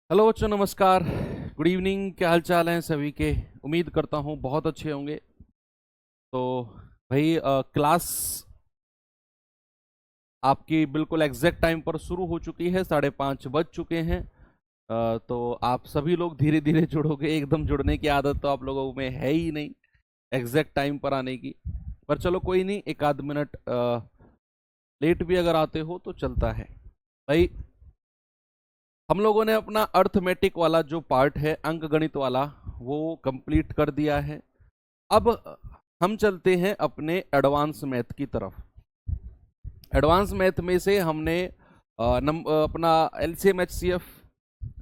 Hello बच्चों, नमस्कार। Good evening. क्या हाल चाल हैं सभी के? उम्मीद करता हूँ बहुत अच्छे होंगे। तो भाई क्लास आपकी बिल्कुल एग्जैक्ट टाइम पर शुरू हो चुकी है। 5:30 बज चुके हैं। तो आप सभी लोग धीरे धीरे जुड़ोगे। एकदम जुड़ने की आदत तो आप लोगों में है ही नहीं, एग्जैक्ट टाइम पर आने की। पर चलो कोई नहीं, एक आध मिनट लेट भी अगर आते हो तो चलता है। भाई हम लोगों ने अपना अर्थमेटिक वाला जो पार्ट है, अंक गणित वाला, वो कंप्लीट कर दिया है। अब हम चलते हैं अपने एडवांस मैथ की तरफ। एडवांस मैथ में से हमने अपना एलसीएम एचसीएफ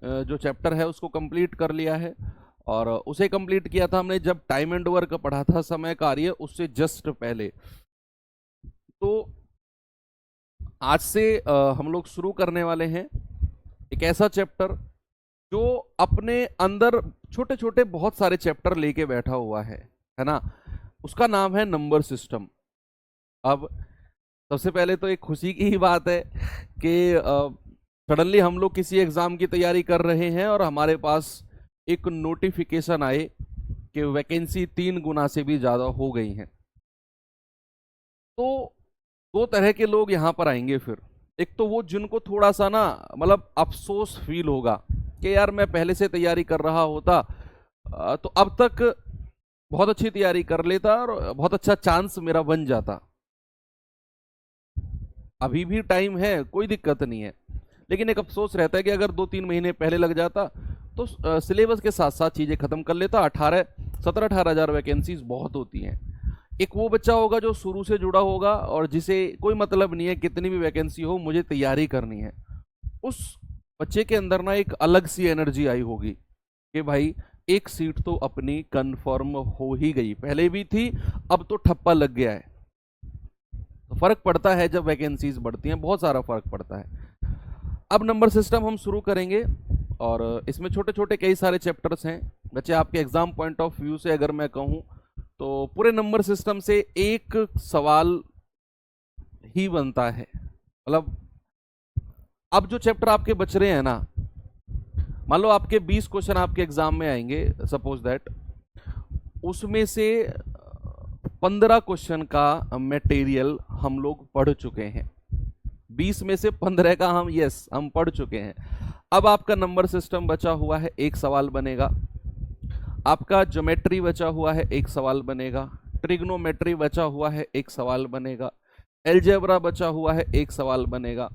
जो चैप्टर है उसको कंप्लीट कर लिया है। और उसे कंप्लीट किया था हमने जब टाइम एंड वर्क पढ़ा था, समय कार्य, उससे जस्ट पहले। तो आज से हम लोग शुरू करने वाले हैं एक ऐसा चैप्टर जो अपने अंदर छोटे छोटे बहुत सारे चैप्टर लेके बैठा हुआ है ना। उसका नाम है नंबर सिस्टम। अब सबसे पहले तो एक खुशी की ही बात है कि सडनली हम लोग किसी एग्जाम की तैयारी कर रहे हैं और हमारे पास एक नोटिफिकेशन आए कि वैकेंसी 3 गुना से भी ज़्यादा हो गई हैं। तो दो तरह के लोग यहाँ पर आएंगे फिर। एक तो वो जिनको थोड़ा सा ना, मतलब अफसोस फील होगा कि यार मैं पहले से तैयारी कर रहा होता तो अब तक बहुत अच्छी तैयारी कर लेता और बहुत अच्छा चांस मेरा बन जाता। अभी भी टाइम है, कोई दिक्कत नहीं है। लेकिन एक अफसोस रहता है कि अगर 2-3 महीने पहले लग जाता तो सिलेबस के साथ साथ चीज़ें खत्म कर लेता। 17-18 हज़ार वैकेंसीज बहुत होती हैं। एक वो बच्चा होगा जो शुरू से जुड़ा होगा और जिसे कोई मतलब नहीं है कितनी भी वैकेंसी हो, मुझे तैयारी करनी है। उस बच्चे के अंदर ना एक अलग सी एनर्जी आई होगी कि भाई एक सीट तो अपनी कंफर्म हो ही गई, पहले भी थी, अब तो ठप्पा लग गया है। तो फर्क पड़ता है जब वैकेंसीज बढ़ती हैं, बहुत सारा फर्क पड़ता है। अब नंबर सिस्टम हम शुरू करेंगे और इसमें छोटे छोटे कई सारे चैप्टर्स हैं। बच्चे आपके एग्जाम पॉइंट ऑफ व्यू से अगर मैं कहूँ तो पूरे नंबर सिस्टम से एक सवाल ही बनता है। मतलब अब जो चैप्टर आपके बच रहे हैं ना, मान लो आपके 20 क्वेश्चन आपके एग्जाम में आएंगे, सपोज दैट उसमें से 15 क्वेश्चन का मटेरियल हम लोग पढ़ चुके हैं। 20 में से 15 का हम पढ़ चुके हैं। अब आपका नंबर सिस्टम बचा हुआ है, एक सवाल बनेगा। आपका ज्योमेट्री बचा हुआ है, एक सवाल बनेगा। ट्रिग्नोमेट्री बचा हुआ है, एक सवाल बनेगा। एलजेब्रा बचा हुआ है, एक सवाल बनेगा।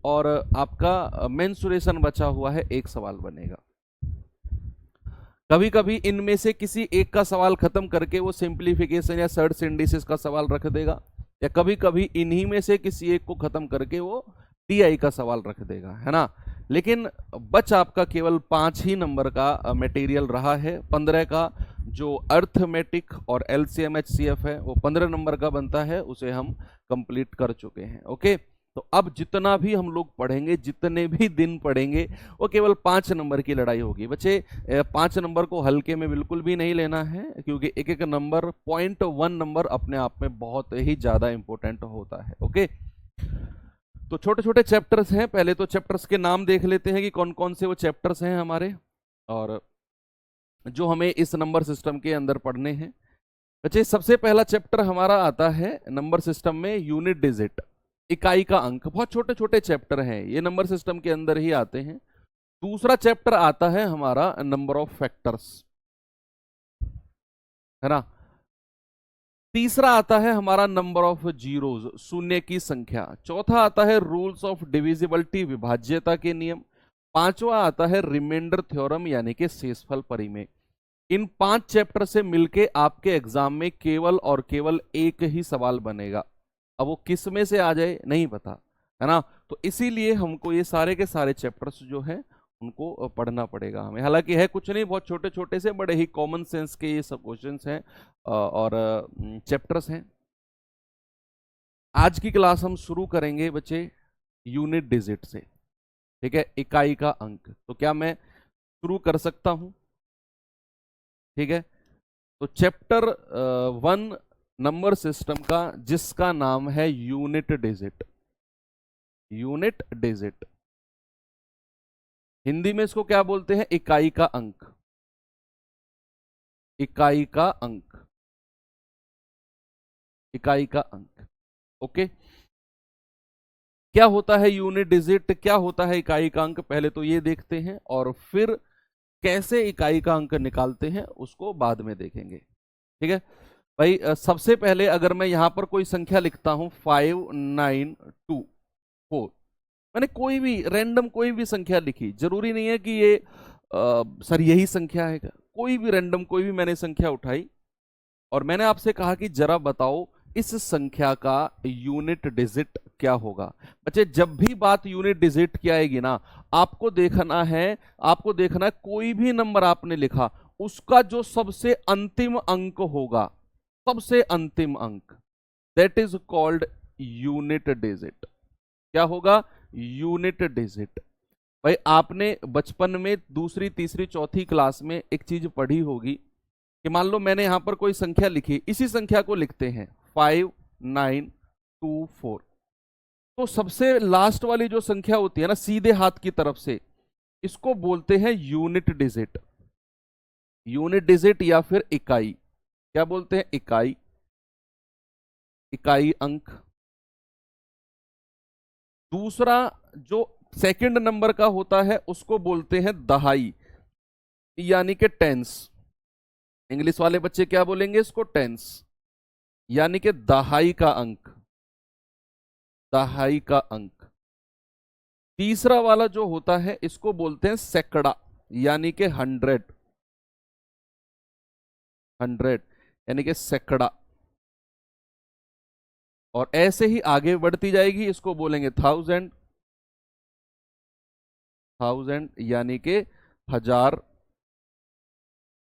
और आपका मेंसुरेशन बचा हुआ है, एक सवाल बनेगा। कभी कभी इनमें से किसी एक का सवाल खत्म करके वो सिंप्लीफिकेशन या सर्च इंडिसेस का सवाल रख देगा, या कभी कभी इन्हीं में से किसी एक को खत्म करके वो टीआई का सवाल रख देगा, है ना। लेकिन बच आपका केवल 5 ही नंबर का मटेरियल रहा है। 15 का जो अर्थमेटिक और एलसीएम एचसीएफ है वो 15 नंबर का बनता है, उसे हम कंप्लीट कर चुके हैं। ओके, तो अब जितना भी हम लोग पढ़ेंगे, जितने भी दिन पढ़ेंगे, वो केवल 5 नंबर की लड़ाई होगी। बच्चे 5 नंबर को हल्के में बिल्कुल भी नहीं लेना है, क्योंकि एक एक नंबर, 0.1 नंबर अपने आप में बहुत ही ज्यादा इंपॉर्टेंट होता है। ओके, तो छोटे छोटे चैप्टर्स हैं। पहले तो चैप्टर्स के नाम देख लेते हैं कि कौन कौन से वो चैप्टर्स हैं हमारे, और जो हमें इस नंबर सिस्टम के अंदर पढ़ने हैं। बच्चे सबसे पहला चैप्टर हमारा आता है नंबर सिस्टम में, यूनिट डिजिट, इकाई का अंक। बहुत छोटे छोटे चैप्टर हैं, ये नंबर सिस्टम के अंदर ही आते हैं। दूसरा चैप्टर आता है हमारा नंबर ऑफ फैक्टर्स, है ना। तीसरा आता है हमारा नंबर ऑफ जीरोज, शून्य की संख्या। चौथा आता है रूल्स ऑफ डिविजिबिलिटी, विभाज्यता के नियम। पांचवा आता है रिमाइंडर थ्योरम, यानी कि शेषफल परिमेय। इन 5 चैप्टर से मिलके आपके एग्जाम में केवल और केवल एक ही सवाल बनेगा। अब वो किस में से आ जाए नहीं पता, है ना। तो इसीलिए हमको ये सारे के सारे चैप्टर्स जो हैं उनको पढ़ना पड़ेगा हमें। हालांकि है कुछ नहीं, बहुत छोटे छोटे से, बड़े ही कॉमन सेंस के ये सब क्वेश्चंस हैं और चैप्टर्स हैं। आज की क्लास हम शुरू करेंगे बच्चे यूनिट डिजिट से, ठीक है, इकाई का अंक। तो क्या मैं शुरू कर सकता हूं? ठीक है, तो चैप्टर 1 नंबर सिस्टम का, जिसका नाम है unit digit. Unit digit Hindi में इसको क्या बोलते हैं? इकाई का अंक। इकाई का अंक, इकाई का अंक। ओके, क्या होता है यूनिट डिजिट, क्या होता है इकाई का अंक, पहले तो ये देखते हैं और फिर कैसे इकाई का अंक निकालते हैं उसको बाद में देखेंगे। ठीक है भाई, सबसे पहले अगर मैं यहां पर कोई संख्या लिखता हूं 5924, मैंने कोई भी रैंडम कोई भी संख्या लिखी, जरूरी नहीं है कि ये सर यही संख्या है, कोई भी रैंडम कोई भी मैंने संख्या उठाई और मैंने आपसे कहा कि जरा बताओ इस संख्या का यूनिट डिजिट क्या होगा। बच्चे जब भी बात यूनिट डिजिट की आएगी ना, आपको देखना है, आपको देखना है कोई भी नंबर आपने लिखा उसका जो सबसे अंतिम अंक होगा, सबसे अंतिम अंक, that is called unit digit. क्या होगा? Unit digit. भाई आपने बचपन में दूसरी तीसरी चौथी क्लास में एक चीज पढ़ी होगी कि मान लो मैंने यहां पर कोई संख्या लिखी, इसी संख्या को लिखते हैं 5924, तो सबसे लास्ट वाली जो संख्या होती है ना सीधे हाथ की तरफ से, इसको बोलते हैं यूनिट डिजिट। यूनिट डिजिट या फिर इकाई, क्या बोलते हैं? इकाई, इकाई अंक। दूसरा जो सेकंड नंबर का होता है उसको बोलते हैं दहाई, यानी कि टेंस। इंग्लिश वाले बच्चे क्या बोलेंगे इसको? टेंस, यानी कि दहाई का अंक, दहाई का अंक। तीसरा वाला जो होता है इसको बोलते हैं सैकड़ा, यानी कि 100, 100 यानी कि सैकड़ा। और ऐसे ही आगे बढ़ती जाएगी, इसको बोलेंगे 1000, 1000 यानी कि 1000।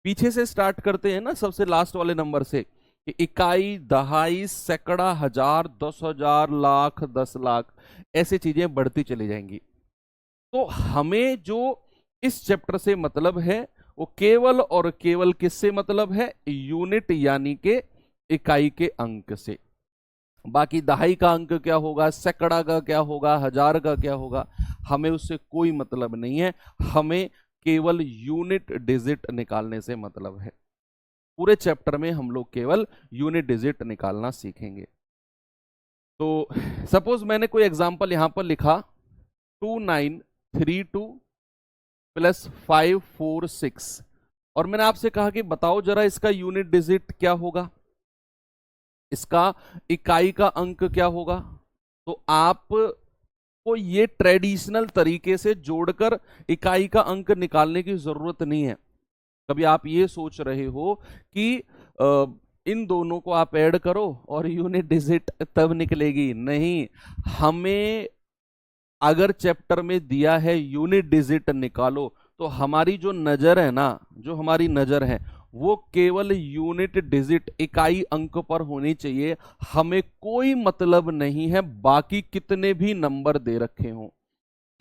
पीछे से स्टार्ट करते हैं ना सबसे लास्ट वाले नंबर से, कि इकाई, दहाई, सैकड़ा, 1000, 10,000, लाख, 10 लाख, ऐसी चीजें बढ़ती चली जाएंगी। तो हमें जो इस चैप्टर से मतलब है वो केवल और केवल किससे मतलब है? यूनिट यानी के इकाई के अंक से। बाकी दहाई का अंक क्या होगा, सैकड़ा का क्या होगा, 1000 का क्या होगा, हमें उससे कोई मतलब नहीं है। हमें केवल यूनिट डिजिट निकालने से मतलब है। पूरे चैप्टर में हम लोग केवल यूनिट डिजिट निकालना सीखेंगे। तो सपोज मैंने कोई एग्जांपल यहां पर लिखा 2932 प्लस 546, और मैंने आपसे कहा कि बताओ जरा इसका यूनिट डिजिट क्या होगा, इसका इकाई का अंक क्या होगा। तो आप को ये ट्रेडिशनल तरीके से जोड़कर इकाई का अंक निकालने की जरूरत नहीं है। कभी आप ये सोच रहे हो कि इन दोनों को आप ऐड करो और यूनिट डिजिट तब निकलेगी, नहीं। हमें अगर चैप्टर में दिया है यूनिट डिजिट निकालो, तो हमारी जो नजर है ना, जो हमारी नजर है वो केवल यूनिट डिजिट इकाई अंक पर होनी चाहिए। हमें कोई मतलब नहीं है बाकी कितने भी नंबर दे रखे हों।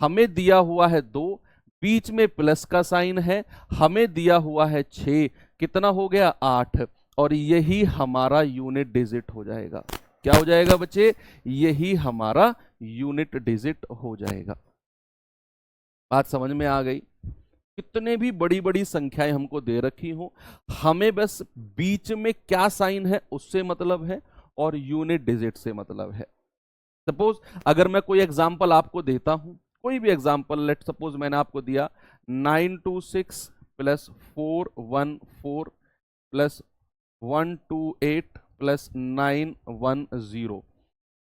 हमें दिया हुआ है 2, बीच में प्लस का साइन है, हमें दिया हुआ है 6, कितना हो गया? 8, और यही हमारा यूनिट डिजिट हो जाएगा। क्या हो जाएगा बच्चे? यही हमारा यूनिट डिजिट हो जाएगा। बात समझ में आ गई? कितने भी बड़ी बड़ी संख्याएं हमको दे रखी हो, हमें बस बीच में क्या साइन है उससे मतलब है और यूनिट डिजिट से मतलब है। सपोज अगर मैं कोई एग्जांपल आपको देता हूं, कोई भी एग्जांपल, लेट सपोज मैंने आपको दिया 926 प्लस 414 प्लस 128 प्लस 910।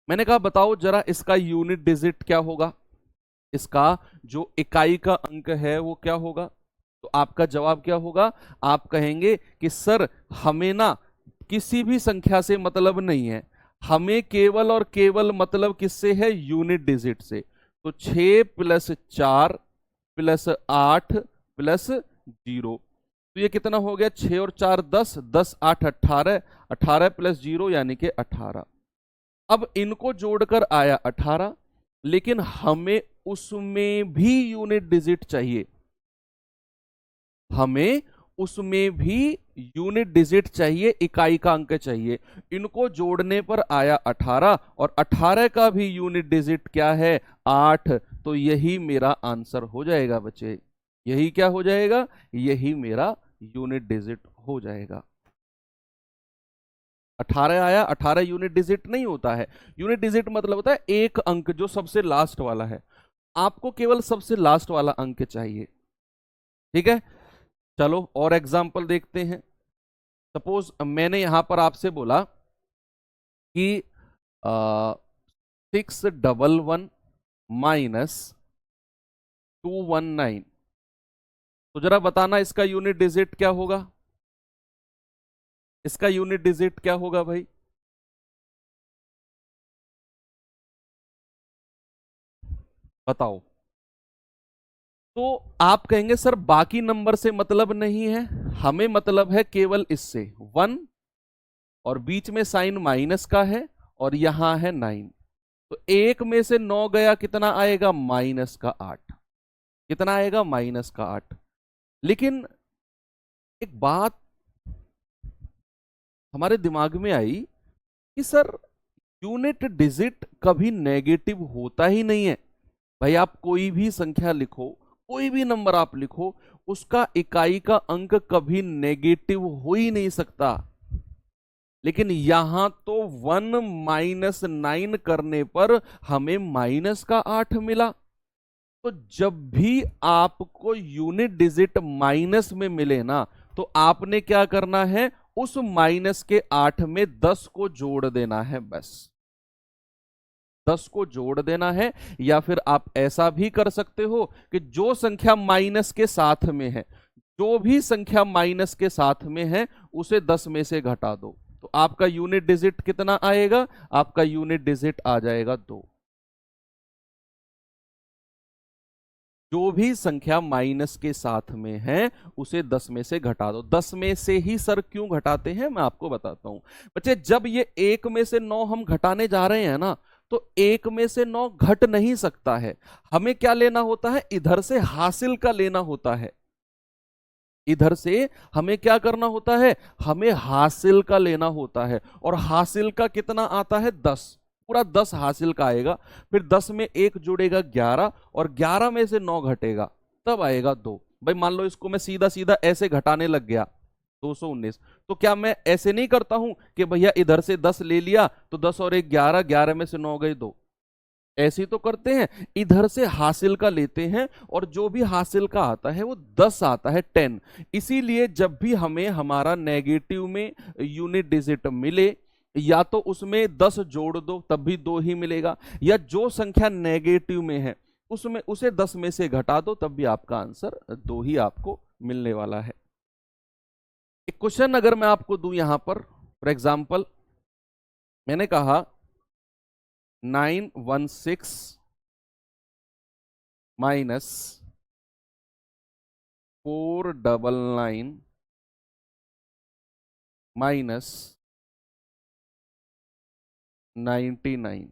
मैंने कहा बताओ जरा इसका यूनिट डिजिट क्या होगा, इसका जो इकाई का अंक है वो क्या होगा। तो आपका जवाब क्या होगा? आप कहेंगे कि सर हमें ना किसी भी संख्या से मतलब नहीं है, हमें केवल और केवल मतलब किससे है? यूनिट डिजिट से। तो 6 प्लस 4 प्लस 8 प्लस 0, तो ये कितना हो गया? 6 और 4 10, 10 8 18, 18 प्लस 0 यानी कि 18। अब इनको जोड़कर आया 18, लेकिन हमें उसमें भी यूनिट डिजिट चाहिए, हमें उसमें भी यूनिट डिजिट चाहिए, इकाई का अंक चाहिए। इनको जोड़ने पर आया 18 और 18 का भी यूनिट डिजिट क्या है 8। तो यही मेरा आंसर हो जाएगा बच्चे, यही क्या हो जाएगा, यही मेरा यूनिट डिजिट हो जाएगा। 18 आया, 18 यूनिट डिजिट नहीं होता है। यूनिट डिजिट मतलब होता है एक अंक जो सबसे लास्ट वाला है। आपको केवल सबसे लास्ट वाला अंक चाहिए, ठीक है। चलो और एग्जांपल देखते हैं। सपोज मैंने यहां पर आपसे बोला कि 611 माइनस 219, तो जरा बताना इसका यूनिट डिजिट क्या होगा, इसका यूनिट डिजिट क्या होगा भाई। बताओ। तो आप कहेंगे सर बाकी नंबर से मतलब नहीं है, हमें मतलब है केवल इससे 1, और बीच में साइन माइनस का है और यहां है 9। तो एक में से 9 गया, कितना आएगा माइनस का 8, कितना आएगा माइनस का 8। लेकिन एक बात हमारे दिमाग में आई कि सर यूनिट डिजिट कभी नेगेटिव होता ही नहीं है। भाई आप कोई भी संख्या लिखो, कोई भी नंबर आप लिखो, उसका इकाई का अंक कभी नेगेटिव हो ही नहीं सकता। लेकिन यहां तो 1 माइनस 9 करने पर हमें माइनस का 8 मिला। तो जब भी आपको यूनिट डिजिट माइनस में मिले ना, तो आपने क्या करना है, उस माइनस के 8 में 10 को जोड़ देना है, बस 10 को जोड़ देना है। या फिर आप ऐसा भी कर सकते हो कि जो संख्या माइनस के साथ में है, जो भी संख्या माइनस के साथ में है उसे 10 में से घटा दो, तो आपका यूनिट डिजिट कितना आएगा, आपका यूनिट डिजिट आ जाएगा 2। जो भी संख्या माइनस के साथ में है उसे 10 में से घटा दो। 10 में से ही सर क्यों घटाते हैं मैं आपको बताता हूं बच्चे। जब ये 1 में से 9 हम घटाने जा रहे हैं ना, तो 1 में से 9 घट नहीं सकता है। हमें क्या लेना होता है, इधर से हासिल का लेना होता है। इधर से हमें क्या करना होता है, हमें हासिल का लेना होता है। और हासिल का कितना आता है 10, पूरा 10 हासिल का आएगा। फिर 10 में 1 जुड़ेगा 11, और 11 में से 9 घटेगा तब आएगा 2। भाई मान लो इसको मैं सीधा सीधा ऐसे घटाने लग गया 219, तो क्या मैं ऐसे नहीं करता हूं कि भैया इधर से 10 ले लिया तो 10 और 1 11, 11 में से 9 गए 2, ऐसे तो करते हैं। इधर से हासिल का लेते हैं और जो भी हासिल का आता है वो 10 आता है 10। इसीलिए जब भी हमें हमारा नेगेटिव में यूनिट डिजिट मिले, या तो उसमें 10 जोड़ दो तब भी 2 ही मिलेगा, या जो संख्या नेगेटिव में है उसमें उसे 10 में से घटा दो तब भी आपका आंसर 2 ही आपको मिलने वाला है। एक क्वेश्चन अगर मैं आपको दूं यहां पर, फॉर एग्जाम्पल मैंने कहा 916 माइनस 499 माइनस 99।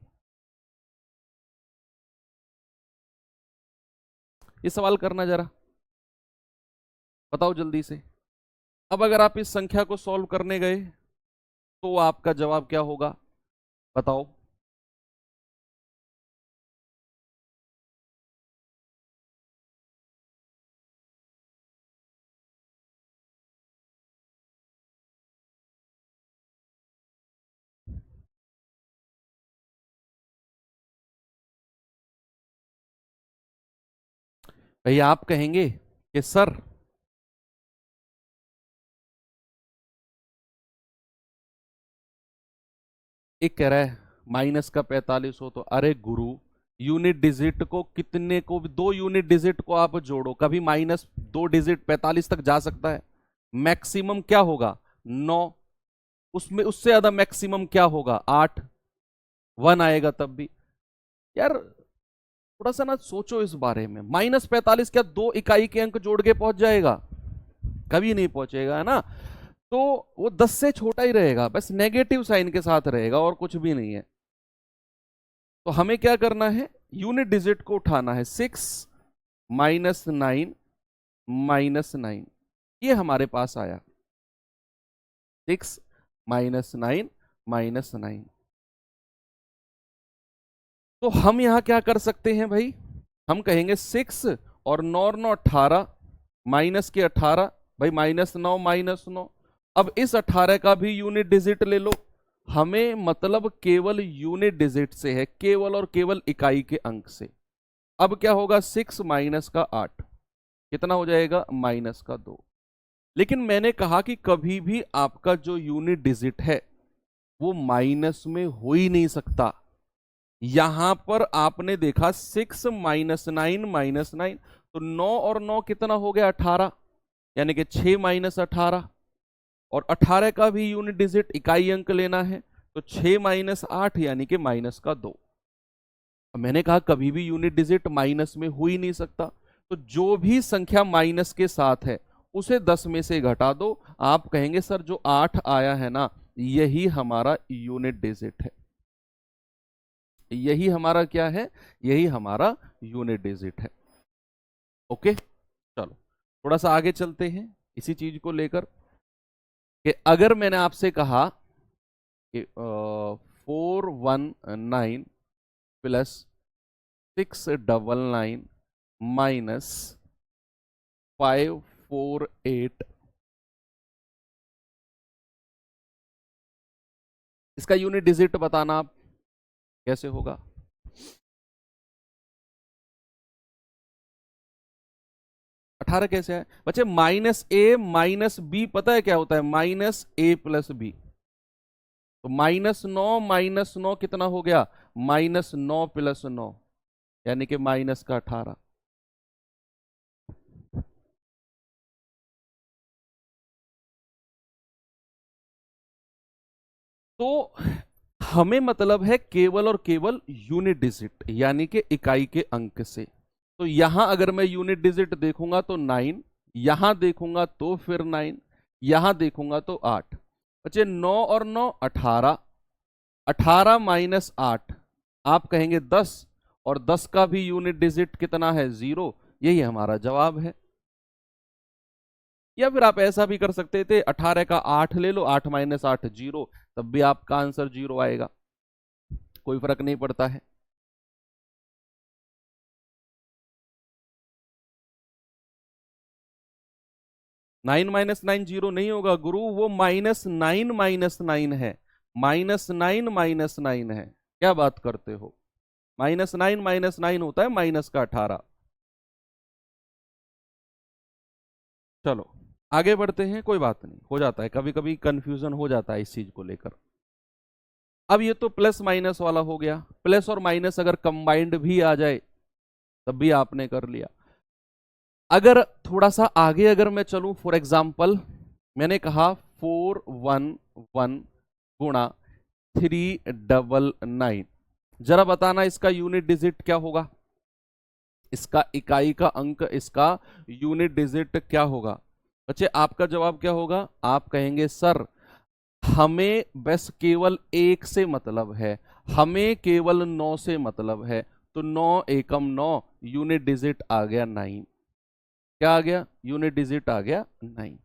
ये सवाल करना जरा, बताओ जल्दी से। अब अगर आप इस संख्या को सॉल्व करने गए तो आपका जवाब क्या होगा, बताओ। भैया आप कहेंगे कि सर एक कह रहा है माइनस का 45 हो, तो अरे गुरु यूनिट डिजिट को कितने को, 2 यूनिट डिजिट को आप जोड़ो, कभी माइनस 2 डिजिट 45 तक जा सकता है। मैक्सिमम क्या होगा 9, उसमें उससे ज्यादा मैक्सिमम क्या होगा 8, 1 आएगा तब भी। यार थोड़ा सा ना सोचो इस बारे में, -45 क्या 2 इकाई के अंक जोड़ के पहुंच जाएगा, कभी नहीं पहुंचेगा, है ना। तो वो 10 से छोटा ही रहेगा, बस नेगेटिव साइन के साथ रहेगा और कुछ भी नहीं है। तो हमें क्या करना है, यूनिट डिजिट को उठाना है। 6 -9 -9 ये हमारे पास आया। 6 -9 -9। तो हम यहां क्या कर सकते हैं भाई, हम कहेंगे 6 और 9 9 18, माइनस के 18, भाई -9 -9। अब इस 18 का भी यूनिट डिजिट ले लो, हमें मतलब केवल यूनिट डिजिट से है, केवल और केवल इकाई के अंक से। अब क्या होगा, 6 माइनस का 8 कितना हो जाएगा, माइनस का 2। लेकिन मैंने कहा कि कभी भी आपका जो यूनिट डिजिट है वो माइनस में हो ही नहीं सकता। यहां पर आपने देखा 6 -9 -9, तो 9 और 9 कितना हो गया, 18, यानी कि 6 -18। और 18 का भी यूनिट डिजिट इकाई अंक लेना है, तो 6 -8 यानी कि -2। मैंने कहा कभी भी यूनिट डिजिट माइनस में हो ही नहीं सकता, तो जो भी संख्या माइनस के साथ है उसे 10 में से घटा दो। आप कहेंगे सर जो 8 आया है ना, यही हमारा यूनिट डिजिट है, यही हमारा क्या है, यही हमारा यूनिट डिजिट है। ओके, चलो थोड़ा सा आगे चलते हैं इसी चीज को लेकर, कि अगर मैंने आपसे कहा कि 419 प्लस 699 माइनस 548, इसका यूनिट डिजिट बताना आप कैसे होगा। 18 कैसे है बच्चे, -a -b पता है क्या होता है, -a+b। तो -9 कितना हो गया, -9 + 9, यानी कि -18। तो हमें मतलब है केवल और केवल यूनिट डिजिट, यानी कि इकाई के अंक से। तो यहां अगर मैं यूनिट डिजिट देखूंगा तो 9, यहां देखूंगा तो फिर 9, यहां देखूंगा तो 8। बच्चे 9 और 9 18, 18 -8 आप कहेंगे 10, और 10 का भी यूनिट डिजिट कितना है, 0। यही हमारा जवाब है। या फिर आप ऐसा भी कर सकते थे, 18 का 8 ले लो, 8 -8 0, तब भी आपका आंसर 0 आएगा, कोई फर्क नहीं पड़ता है। 9 -9 0 नहीं होगा गुरु, वो -9 है, -9 है। क्या बात करते हो, -9 होता है माइनस का 18। चलो आगे बढ़ते हैं, कोई बात नहीं, हो जाता है कभी कभी कंफ्यूजन हो जाता है इस चीज को लेकर। अब ये तो प्लस माइनस वाला हो गया, प्लस और माइनस अगर कंबाइंड भी आ जाए तब भी आपने कर लिया। अगर थोड़ा सा आगे अगर मैं चलूं, फॉर एग्जाम्पल मैंने कहा 411 गुणा 399, जरा बताना इसका यूनिट डिजिट क्या होगा, इसका इकाई का अंक, इसका यूनिट डिजिट क्या होगा। बच्चे आपका जवाब क्या होगा, आप कहेंगे सर हमें बस केवल एक से मतलब है, हमें केवल 9 से मतलब है। तो 9 एकम 9, यूनिट डिजिट आ गया 9। क्या आ गया, यूनिट डिजिट आ गया 9।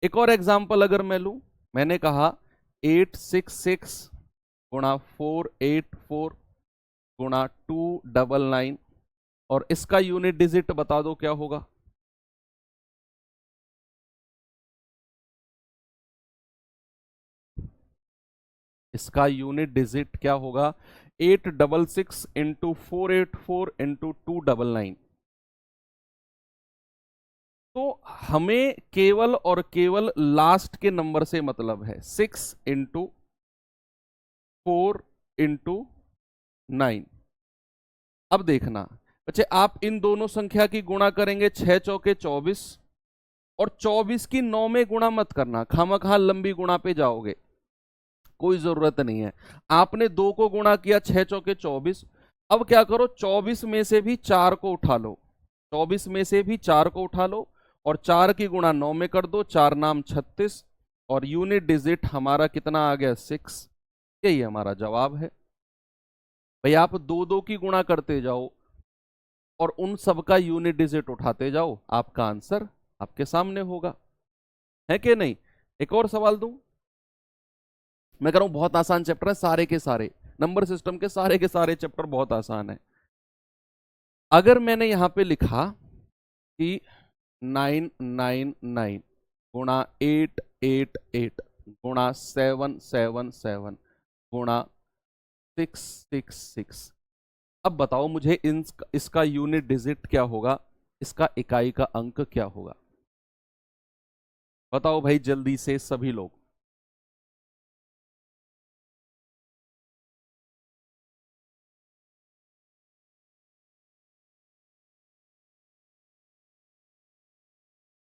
एक और एग्जांपल अगर मैं लूं, मैंने कहा 866 गुणा 484 गुणा 299, और इसका यूनिट डिजिट बता दो क्या होगा। इसका यूनिट डिजिट क्या होगा, 866 इंटू 484 इंटू 299। तो हमें केवल और केवल लास्ट के नंबर से मतलब है, 6 इंटू 4 इंटू 9। अब देखना बच्चे, आप इन दोनों संख्या की गुणा करेंगे, 6 चौके 24, और 24 की 9 में गुणा मत करना, खामखा लंबी गुणा पे जाओगे, कोई जरूरत नहीं है। आपने 2 को गुणा किया, 6 चौके 24। अब क्या करो, 24 में से भी 4 को उठा लो, 24 में से भी 4 को उठा लो, और 4 की गुणा 9 में कर दो, 4 नाम 36, और यूनिट डिजिट हमारा कितना आ गया, 6। यही हमारा जवाब है। भाई आप 2 की गुणा करते जाओ और उन सब का यूनिट डिजिट उठाते जाओ, आपका आंसर आपके सामने होगा, है कि नहीं। एक और सवाल दूं, मैं कह रहा हूं बहुत आसान चैप्टर है, सारे के सारे नंबर सिस्टम के सारे चैप्टर बहुत आसान है। अगर मैंने यहां पे लिखा कि 999 गुणा 888 गुणा 777 गुणा 666, अब बताओ मुझे इसका यूनिट डिजिट क्या होगा, इसका इकाई का अंक क्या होगा? बताओ भाई जल्दी से सभी लोग।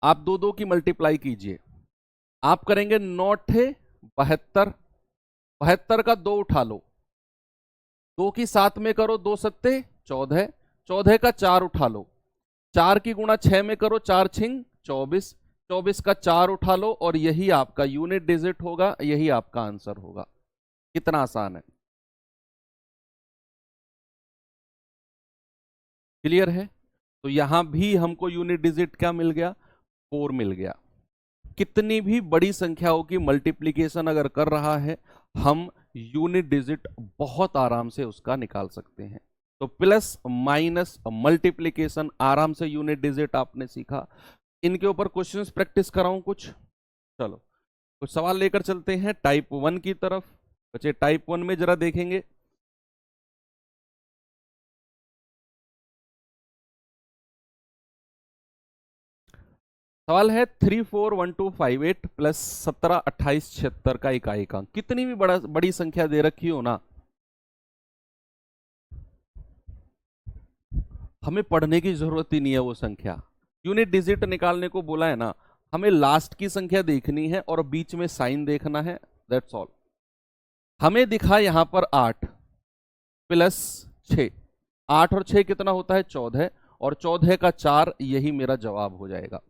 आप दो दो की मल्टीप्लाई कीजिए। आप करेंगे 9 × 72, 72 का 2 उठा लो, 2 की 7 में करो, 2 सत्ते 14, 14 का 4 उठा लो, 4 की गुणा 6 में करो, 4 छिंग 24, 24 का 4 उठा लो, और यही आपका यूनिट डिजिट होगा, यही आपका आंसर होगा। कितना आसान है, क्लियर है? तो यहां भी हमको यूनिट डिजिट क्या मिल गया, 4 मिल गया। कितनी भी बड़ी संख्याओं की मल्टीप्लीकेशन अगर कर रहा है, हम यूनिट डिजिट बहुत आराम से उसका निकाल सकते हैं। तो प्लस माइनस मल्टीप्लीकेशन आराम से यूनिट डिजिट आपने सीखा। इनके ऊपर क्वेश्चंस प्रैक्टिस कराऊं कुछ? चलो कुछ सवाल लेकर चलते हैं टाइप 1 की तरफ। बच्चे टाइप 1 में जरा देखेंगे। सवाल है 341258 प्लस 172876 का इकाई का। कितनी भी बड़ी संख्या दे रखी हो ना, हमें पढ़ने की जरूरत ही नहीं है वो संख्या। यूनिट डिजिट निकालने को बोला है ना, हमें लास्ट की संख्या देखनी है और बीच में साइन देखना है, दैट्स ऑल। हमें दिखा यहां पर 8 प्लस 6, 8 और 6 कितना होता है 14, और 14 का 4, यही मेरा जवाब हो जाएगा।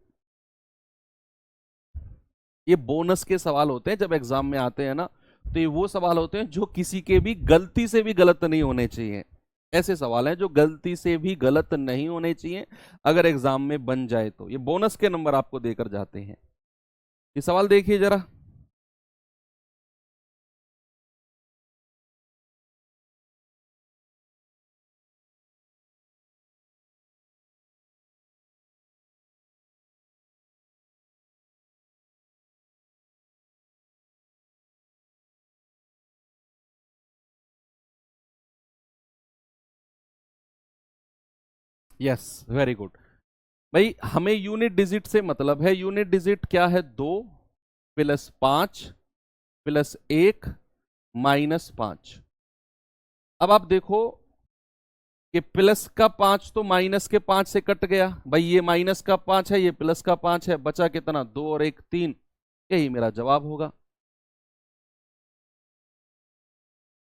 ये बोनस के सवाल होते हैं जब एग्जाम में आते हैं ना, तो ये वो सवाल होते हैं जो किसी के भी गलती से भी गलत नहीं होने चाहिए। ऐसे सवाल हैं जो गलती से भी गलत नहीं होने चाहिए, अगर एग्जाम में बन जाए तो ये बोनस के नंबर आपको देकर जाते हैं। ये सवाल देखिए जरा। Yes, very good. भाई हमें यूनिट डिजिट से मतलब है, यूनिट डिजिट क्या है, 2 प्लस 5 प्लस 1 माइनस 5। अब आप देखो कि प्लस का 5 तो माइनस के 5 से कट गया, भाई ये माइनस का 5 है, ये प्लस का 5 है, बचा कितना, 2 और 1 3, यही मेरा जवाब होगा,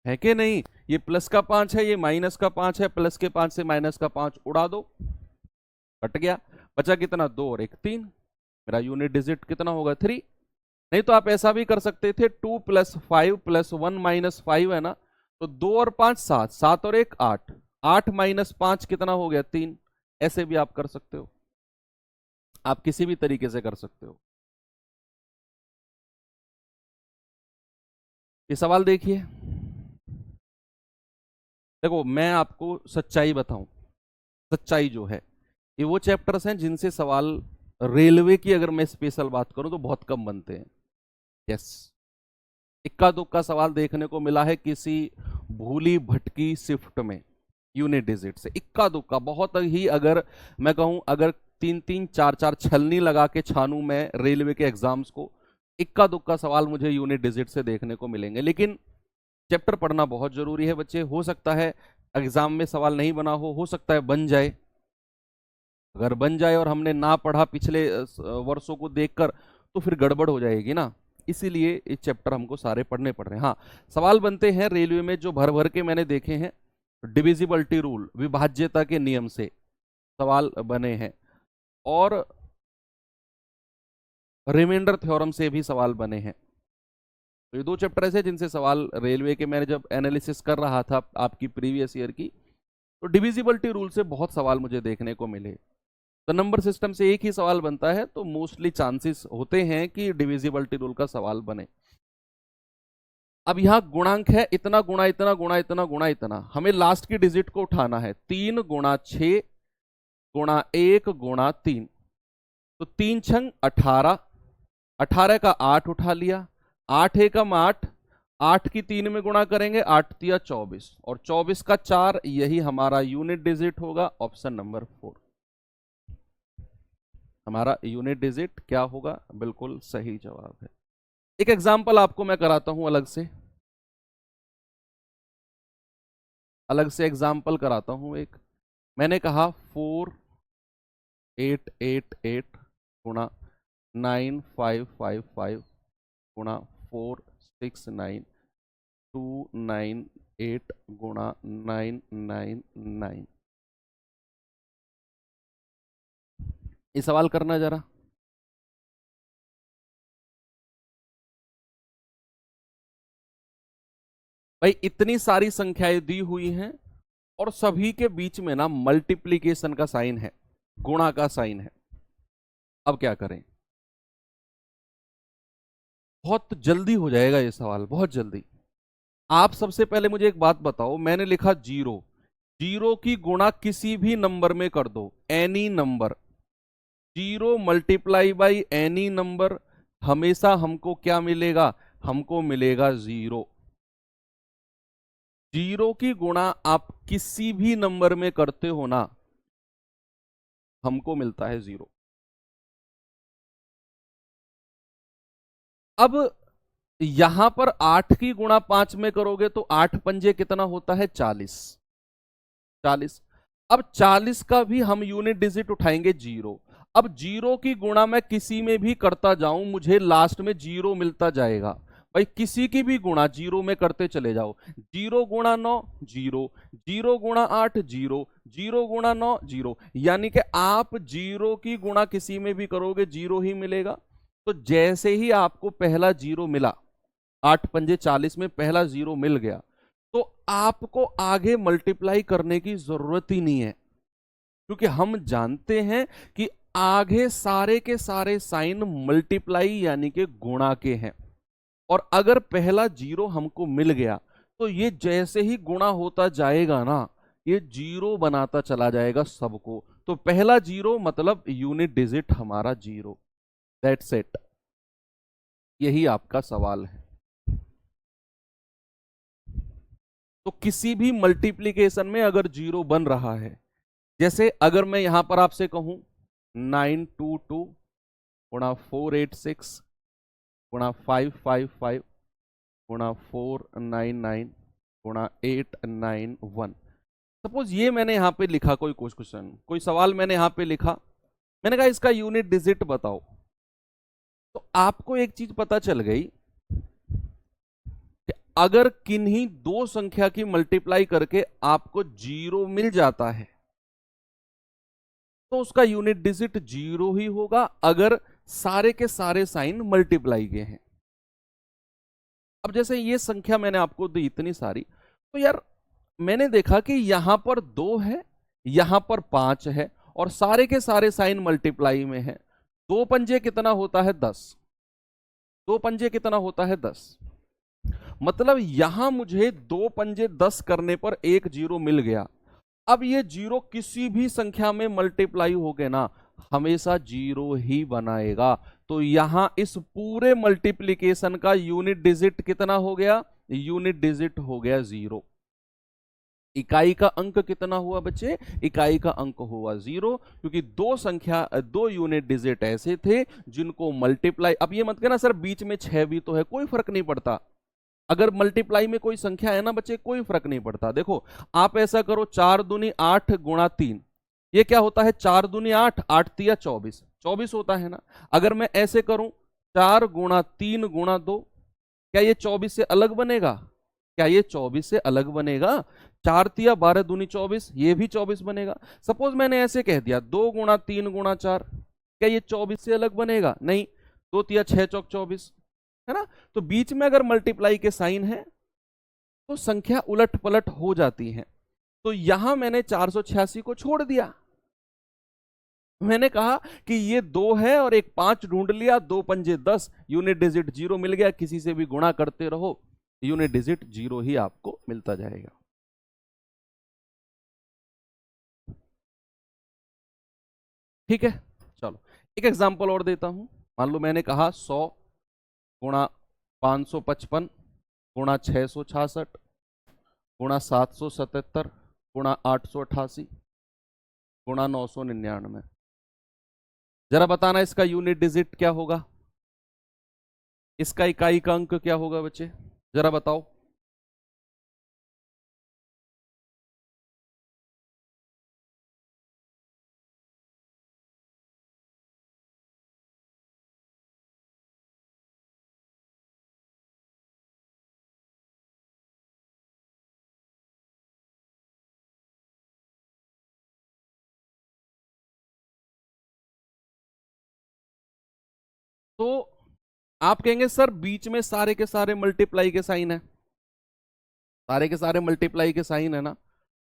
है कि नहीं? ये प्लस का 5 है, ये माइनस का 5 है, प्लस के 5 से माइनस का 5 उड़ा दो, कट गया, बचा कितना, 2 और 1 3, मेरा यूनिट डिजिट कितना होगा, 3। नहीं तो आप ऐसा भी कर सकते थे, 2 + 5 + 1 - 5 है ना, तो 2 और 5 7, 7 और 1 8, 8 - 5 कितना हो गया, 3। ऐसे भी आप कर सकते हो, आप किसी भी तरीके से कर सकते हो। ये सवाल देखिए। देखो मैं आपको सच्चाई बताऊं, सच्चाई जो है, ये वो चैप्टर्स हैं जिनसे सवाल रेलवे की अगर मैं स्पेशल बात करूं तो बहुत कम बनते हैं। यस, इक्का दुक्का सवाल देखने को मिला है किसी भूली भटकी शिफ्ट में यूनिट डिजिट से, इक्का दुक्का, बहुत ही, अगर मैं कहूं अगर 3 3 4 4 छलनी लगा के छानू मैं रेलवे के एग्जाम्स को, इक्का दुक्का सवाल मुझे यूनिट डिजिट से देखने को मिलेंगे। लेकिन चैप्टर पढ़ना बहुत जरूरी है बच्चे। हो सकता है एग्जाम में सवाल नहीं बना हो सकता है बन जाए। अगर बन जाए और हमने ना पढ़ा पिछले वर्षों को देखकर, तो फिर गड़बड़ हो जाएगी ना। इसीलिए ये चैप्टर हमको सारे पढ़ने पड़ रहे हैं। हाँ, सवाल बनते हैं रेलवे में जो भर भर के मैंने देखे हैं, डिविजिबिलिटी रूल, विभाज्यता के नियम से सवाल बने हैं, और रिमाइंडर थ्योरम से भी सवाल बने हैं। तो ये दो चैप्टर ऐसे जिनसे सवाल रेलवे के, मैंने जब एनालिसिस कर रहा था आपकी प्रीवियस ईयर की, तो डिविजिबिलिटी रूल से बहुत सवाल मुझे देखने को मिले। तो नंबर सिस्टम से एक ही सवाल बनता है, तो मोस्टली चांसेस होते हैं कि डिविजिबिलिटी रूल का सवाल बने। अब यहां गुणांक है इतना गुणा इतना गुणा इतना गुणा इतना, हमें लास्ट की डिजिट को उठाना है। 3 गुणा 6 गुणा 1 गुणा 3, तो 3 छंग 18, 18 का 8 उठा लिया, 8 एकम 8, 8 की 3 में गुणा करेंगे 8 तिया 24, और 24 का 4, यही हमारा यूनिट डिजिट होगा। ऑप्शन नंबर 4 हमारा यूनिट डिजिट क्या होगा, बिल्कुल सही जवाब है। एक एग्जाम्पल आपको मैं कराता हूं, अलग से एग्जाम्पल कराता हूं एक। मैंने कहा 4888 गुणा 9555 गुणा 469298 गुणा 999। ये सवाल करना जरा। भाई इतनी सारी संख्याएं दी हुई हैं और सभी के बीच में ना मल्टीप्लीकेशन का साइन है, गुणा का साइन है। अब क्या करें? बहुत जल्दी हो जाएगा ये सवाल, बहुत जल्दी। आप सबसे पहले मुझे एक बात बताओ, मैंने लिखा 0, 0 की गुणा किसी भी नंबर में कर दो, any number. 0 multiply by any number, हमेशा हमको क्या मिलेगा? हमको मिलेगा 0। 0 की गुणा आप किसी भी नंबर में करते हो ना, हमको मिलता है 0। अब यहां पर 8 की गुणा 5 में करोगे तो 8 पंजे कितना होता है? 40। 40। अब 40 का भी हम यूनिट डिजिट उठाएंगे 0। अब 0 की गुणा मैं किसी में भी करता जाऊं, मुझे लास्ट में 0 मिलता जाएगा। भाई किसी की भी गुणा 0 में करते चले जाओ। 0 गुणा 9 0, 0 गुणा 8 0, 0 गुणा 9 0, यानी कि आप 0 की गुणा किसी में भी करोगे 0 ही मिलेगा। तो जैसे ही आपको पहला 0 मिला, 8 पंजे 40 में पहला 0 मिल गया, तो आपको आगे मल्टीप्लाई करने की जरूरत ही नहीं है, क्योंकि हम जानते हैं कि आगे सारे के सारे साइन मल्टीप्लाई यानी कि गुणा के हैं। और अगर पहला 0 हमको मिल गया तो ये जैसे ही गुणा होता जाएगा ना, ये 0 बनाता चला जाएगा सबको। तो पहला 0 मतलब यूनिट डिजिट हमारा 0। दैट्स इट, यही आपका सवाल है। तो किसी भी मल्टीप्लीकेशन में अगर 0 बन रहा है, जैसे अगर मैं यहां पर आपसे कहूं 922 गुणा 486 गुणा 555 गुणा 499 गुणा 891, सपोज ये मैंने यहां पे लिखा, कोई क्वेश्चन कोई सवाल मैंने यहां पे लिखा, मैंने कहा इसका यूनिट डिजिट बताओ, तो आपको एक चीज पता चल गई कि अगर किन्हीं दो संख्या की मल्टीप्लाई करके आपको 0 मिल जाता है तो उसका यूनिट डिजिट 0 ही होगा, अगर सारे के सारे साइन मल्टीप्लाई के हैं। अब जैसे ये संख्या मैंने आपको दी इतनी सारी, तो यार मैंने देखा कि यहां पर 2 है, यहां पर 5 है, और सारे के सारे साइन मल्टीप्लाई में है। 2 पंजे कितना होता है? 10। 2 पंजे कितना होता है? 10। मतलब यहां मुझे 2 पंजे 10 करने पर एक 0 मिल गया। अब ये 0 किसी भी संख्या में मल्टीप्लाई हो गए ना, हमेशा 0 ही बनाएगा। तो यहां इस पूरे मल्टीप्लीकेशन का यूनिट डिजिट कितना हो गया? यूनिट डिजिट हो गया 0। इकाई का अंक कितना हुआ बच्चे? इकाई का अंक हुआ 0, क्योंकि दो यूनिट डिजिट ऐसे थे जिनको मल्टीप्लाई, अब ये मत कहना सर बीच में 6 भी तो है, कोई फर्क नहीं पड़ता। अगर मल्टीप्लाई में कोई संख्या है ना बच्चे, कोई फर्क नहीं पड़ता। देखो आप ऐसा करो, 4 दूनी 8 गुणा 3, ये क्या होता है? 4 दूनी 8, 8 तिया 24, 24 होता है ना। अगर मैं ऐसे करूं 4 गुणा 3 गुणा 2, क्या ये 24 से अलग बनेगा? क्या ये 24 से अलग बनेगा? 4 तिया 12 दूनी 24, ये भी 24 बनेगा। सपोज मैंने ऐसे कह दिया 2 गुणा 3 गुणा 4, क्या ये 24 से अलग बनेगा? नहीं। 2 तिया 6 चौक 24, है ना। तो बीच में अगर मल्टीप्लाई के साइन है तो संख्या उलट पलट हो जाती है। तो यहां मैंने 486 को छोड़ दिया, मैंने कहा कि ये 2 है और एक 5 ढूंढ लिया, 2 पंजे 10, यूनिट डिजिट 0 मिल गया, किसी से भी गुणा करते रहो। यूनिट डिजिट 0 ही आपको मिलता जाएगा। ठीक है, चलो एक एग्जांपल और देता हूं। मान लो मैंने कहा 100 गुणा 555 गुणा 666 गुणा 777 गुणा 888 गुणा 999। जरा बताना इसका यूनिट डिजिट क्या होगा, इसका इकाई का अंक क्या होगा बच्चे, जरा बताओ। तो आप कहेंगे सर बीच में सारे के सारे मल्टीप्लाई के साइन है, सारे के सारे मल्टीप्लाई के साइन है ना,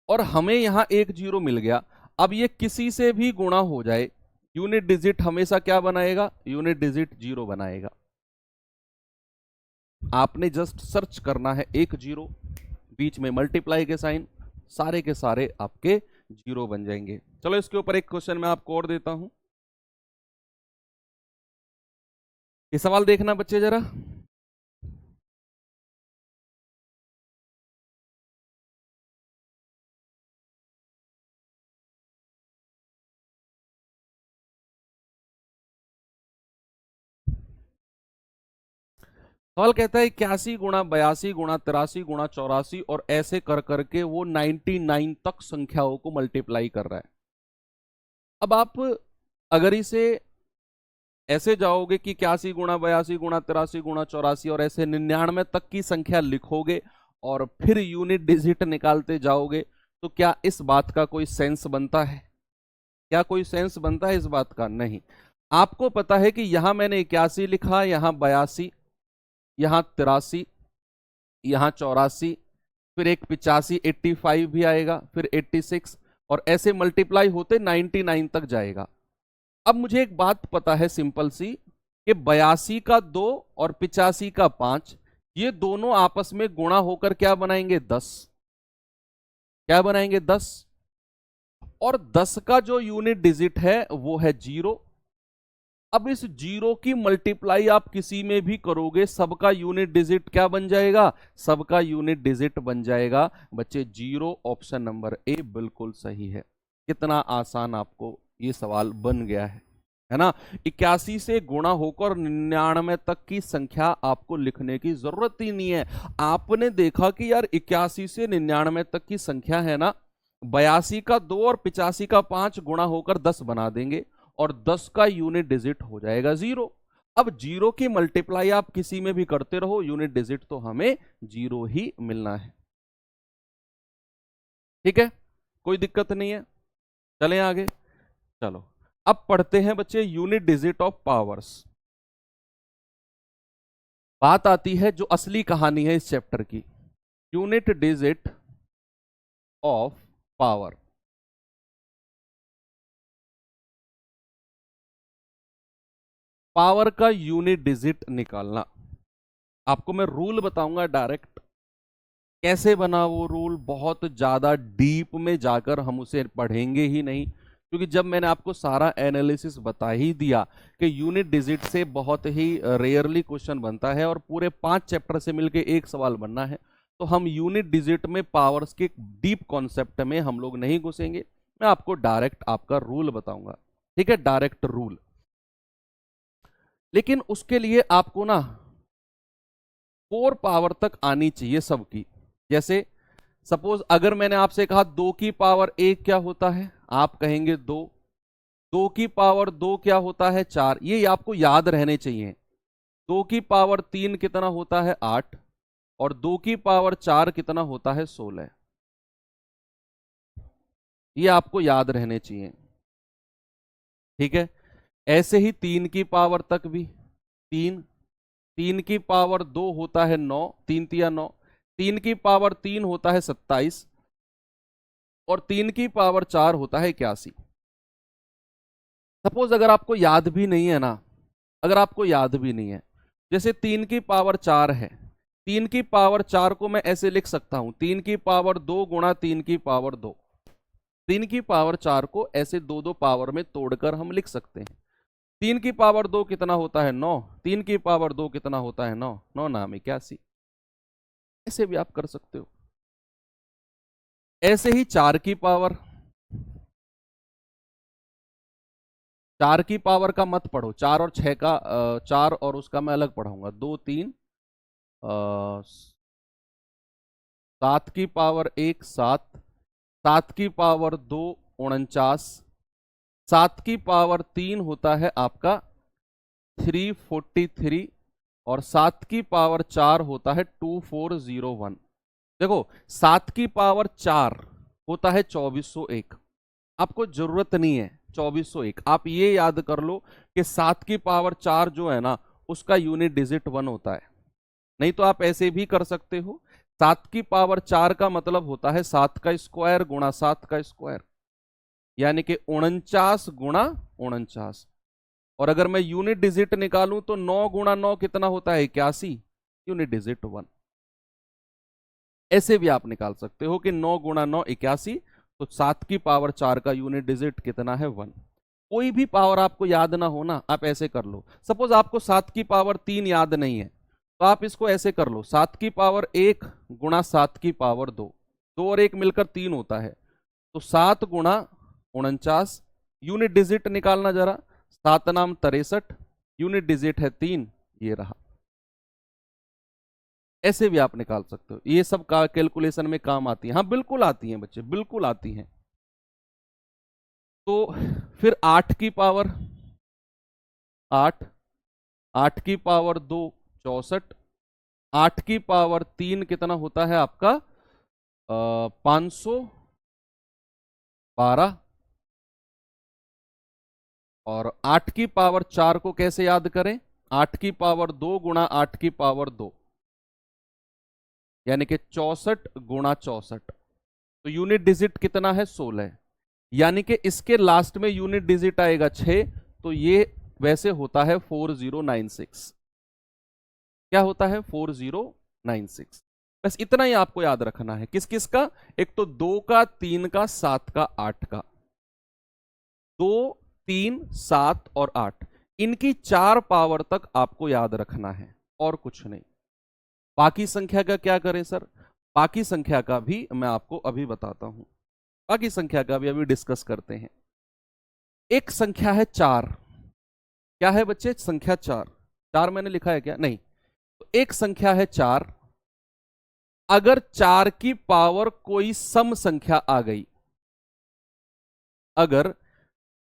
और हमें यहां एक जीरो मिल गया। अब ये किसी से भी गुणा हो जाए, यूनिट डिजिट हमेशा क्या बनाएगा, यूनिट डिजिट 0 बनाएगा। आपने जस्ट सर्च करना है एक जीरो, बीच में मल्टीप्लाई के साइन, सारे के सारे आपके 0 बन जाएंगे। चलो इसके ऊपर एक क्वेश्चन मैं आपको और देता हूं, ये सवाल देखना बच्चे जरा। सवाल कहता है 81 गुणा 82 गुणा 83 गुणा 84 और ऐसे कर करके वो 99 तक संख्याओं को मल्टीप्लाई कर रहा है। अब आप अगर इसे ऐसे जाओगे कि 81 गुणा 82 गुणा 83 गुणा 84 और ऐसे 99 तक की संख्या लिखोगे और फिर यूनिट डिजिट निकालते जाओगे, तो क्या इस बात का कोई सेंस बनता है, क्या कोई सेंस बनता है इस बात का? नहीं। आपको पता है कि यहां मैंने 81 लिखा, यहां 82, यहां 83, यहां 84, फिर एक 85 85 भी आएगा, फिर 86 और ऐसे मल्टीप्लाई होते 99 तक जाएगा। अब मुझे एक बात पता है सिंपल सी, कि 82 का 2 और 85 का 5, ये दोनों आपस में गुणा होकर क्या बनाएंगे, 10। क्या बनाएंगे, 10। और 10 का जो यूनिट डिजिट है वो है 0। अब इस 0 की मल्टीप्लाई आप किसी में भी करोगे, सबका यूनिट डिजिट क्या बन जाएगा, सबका यूनिट डिजिट बन जाएगा बच्चे 0। ऑप्शन नंबर ए बिल्कुल सही है। कितना आसान आपको ये सवाल बन गया है ना। 81 से गुणा होकर 99 तक की संख्या आपको लिखने की जरूरत ही नहीं है। आपने देखा कि यार 81 से 99 तक की संख्या है ना, 82 का 2 और 85 का 5 गुणा होकर 10 बना देंगे और 10 का यूनिट डिजिट हो जाएगा 0। अब 0 की मल्टीप्लाई आप किसी में भी करते रहो, यूनिट डिजिट तो हमें 0 ही मिलना है। ठीक है, कोई दिक्कत नहीं है। चलें आगे। चलो अब पढ़ते हैं बच्चे यूनिट डिजिट ऑफ पावर्स। बात आती है जो असली कहानी है इस चैप्टर की, unit digit of power. Power का यूनिट डिजिट निकालना, आपको मैं रूल बताऊंगा डायरेक्ट। कैसे बना वो रूल, बहुत ज्यादा डीप में जाकर हम उसे पढ़ेंगे ही नहीं, क्योंकि जब मैंने आपको सारा एनालिसिस बता ही दिया कि यूनिट डिजिट से बहुत ही रेयरली क्वेश्चन बनता है और पूरे 5 चैप्टर से मिलके एक सवाल बनना है, तो हम यूनिट डिजिट में पावर्स के डीप कॉन्सेप्ट में हम लोग नहीं घुसेंगे। मैं आपको डायरेक्ट आपका रूल बताऊंगा, ठीक है, डायरेक्ट रूल। लेकिन उसके लिए आपको ना 4 पावर तक आनी चाहिए सबकी। जैसे सपोज अगर मैंने आपसे कहा 2 की पावर 1 क्या होता है, आप कहेंगे 2। 2 की पावर 2 क्या होता है, 4। ये आपको याद रहने चाहिए। 2 की पावर 3 कितना होता है, 8। और 2 की पावर 4 कितना होता है, 16। ये आपको याद रहने चाहिए, ठीक है। ऐसे ही 3 की पावर तक भी, 3। 3 की पावर 2 होता है 9, 3 तिया 9। 3 की पावर 3 होता है 27 और 3 की पावर 4 होता है 81। सपोज अगर आपको याद भी नहीं है ना, अगर आपको याद भी नहीं है, जैसे 3 की पावर 4 है, 3 की पावर 4 को मैं ऐसे लिख सकता हूं, 3 की पावर 2 गुणा 3 की पावर 2। 3 की पावर 4 को ऐसे दो दो पावर में तोड़कर हम लिख सकते हैं। 3 की पावर 2 कितना होता है 9, 3 की पावर 2 कितना होता है 9, 9 नाम 81। ऐसे भी आप कर सकते हो। ऐसे ही 4 की पावर, 4 की पावर का मत पढ़ो, 4 और 6 का 4 और उसका मैं अलग पढ़ाऊंगा, 2 3 7 की पावर 1 7, 7 की पावर 2 49, 7 की पावर 3 होता है आपका 343 और 7 की पावर 4 होता है 2401। देखो 7 की पावर 4 होता है 2401, आपको जरूरत नहीं है 2401, आप ये याद कर लो कि 7 की पावर 4 जो है ना उसका यूनिट डिजिट 1 होता है। नहीं तो आप ऐसे भी कर सकते हो, 7 की पावर 4 का मतलब होता है 7 का स्क्वायर गुणा 7 का स्क्वायर, यानी कि 49 गुणा 49। और अगर मैं यूनिट डिजिट निकालूं तो 9 गुणा 9 कितना होता है 81, यूनिट डिजिट 1। ऐसे भी आप निकाल सकते हो कि 9 गुणा 9 81, तो 7 की पावर 4 का यूनिट डिजिट कितना है 1। कोई भी पावर आपको याद ना हो ना, आप ऐसे कर लो। सपोज आपको 7 की पावर 3 याद नहीं है तो आप इसको ऐसे कर लो, 7 की पावर 1 गुणा 7 की पावर 2, 2 और 1 मिलकर 3 होता है, तो 7 गुणा 49, यूनिट डिजिट निकालना जरा, 7 नाम 63, यूनिट डिजिट है 3, ये रहा। ऐसे भी आप निकाल सकते हो, ये सब का कैलकुलेशन में काम आती है। हाँ बिल्कुल आती हैं बच्चे, बिल्कुल आती हैं। तो फिर 8 की पावर 8, 8 की पावर 2 64, 8 की पावर 3 कितना होता है आपका 512, और 8 की पावर 4 को कैसे याद करें, 8 की पावर 2 गुणा 8 की पावर 2, यानी कि 64 गुणा 64, तो यूनिट डिजिट कितना है 16, यानी कि इसके लास्ट में यूनिट डिजिट आएगा 6, तो ये वैसे होता है 4096। क्या होता है 4096। बस इतना ही आपको याद रखना है। किस किस का, एक तो 2 का, 3 का, 7 का, 8 का, 2 3 7 और 8, इनकी 4 पावर तक आपको याद रखना है और कुछ नहीं। बाकी संख्या का क्या करें सर, बाकी संख्या का भी मैं आपको अभी बताता हूं, बाकी संख्या का भी अभी डिस्कस करते हैं। एक संख्या है 4, क्या है बच्चे संख्या 4, 4 मैंने लिखा है क्या, नहीं, तो एक संख्या है 4, अगर 4 की पावर कोई सम संख्या आ गई, अगर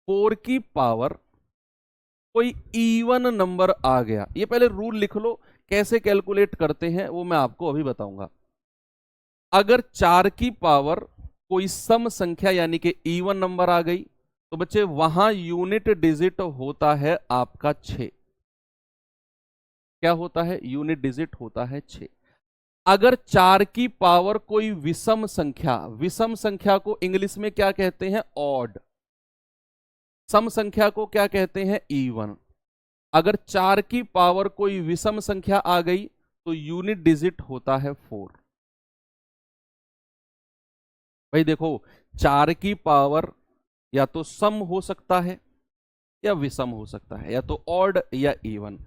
4 की पावर कोई इवन नंबर आ गया, ये पहले रूल लिख लो, कैसे कैलकुलेट करते हैं वो मैं आपको अभी बताऊंगा। अगर 4 की पावर कोई सम संख्या यानी कि इवन नंबर आ गई, तो बच्चे वहां यूनिट डिजिट होता है आपका 6। क्या होता है, यूनिट डिजिट होता है 6। अगर 4 की पावर कोई विषम संख्या, विषम संख्या को इंग्लिश में क्या कहते हैं ऑड, सम संख्या को क्या कहते हैं इवन, अगर 4 की पावर कोई विषम संख्या आ गई तो यूनिट डिजिट होता है 4। भाई देखो 4 की पावर या तो सम हो सकता है या विषम हो सकता है, या तो ऑड या इवन।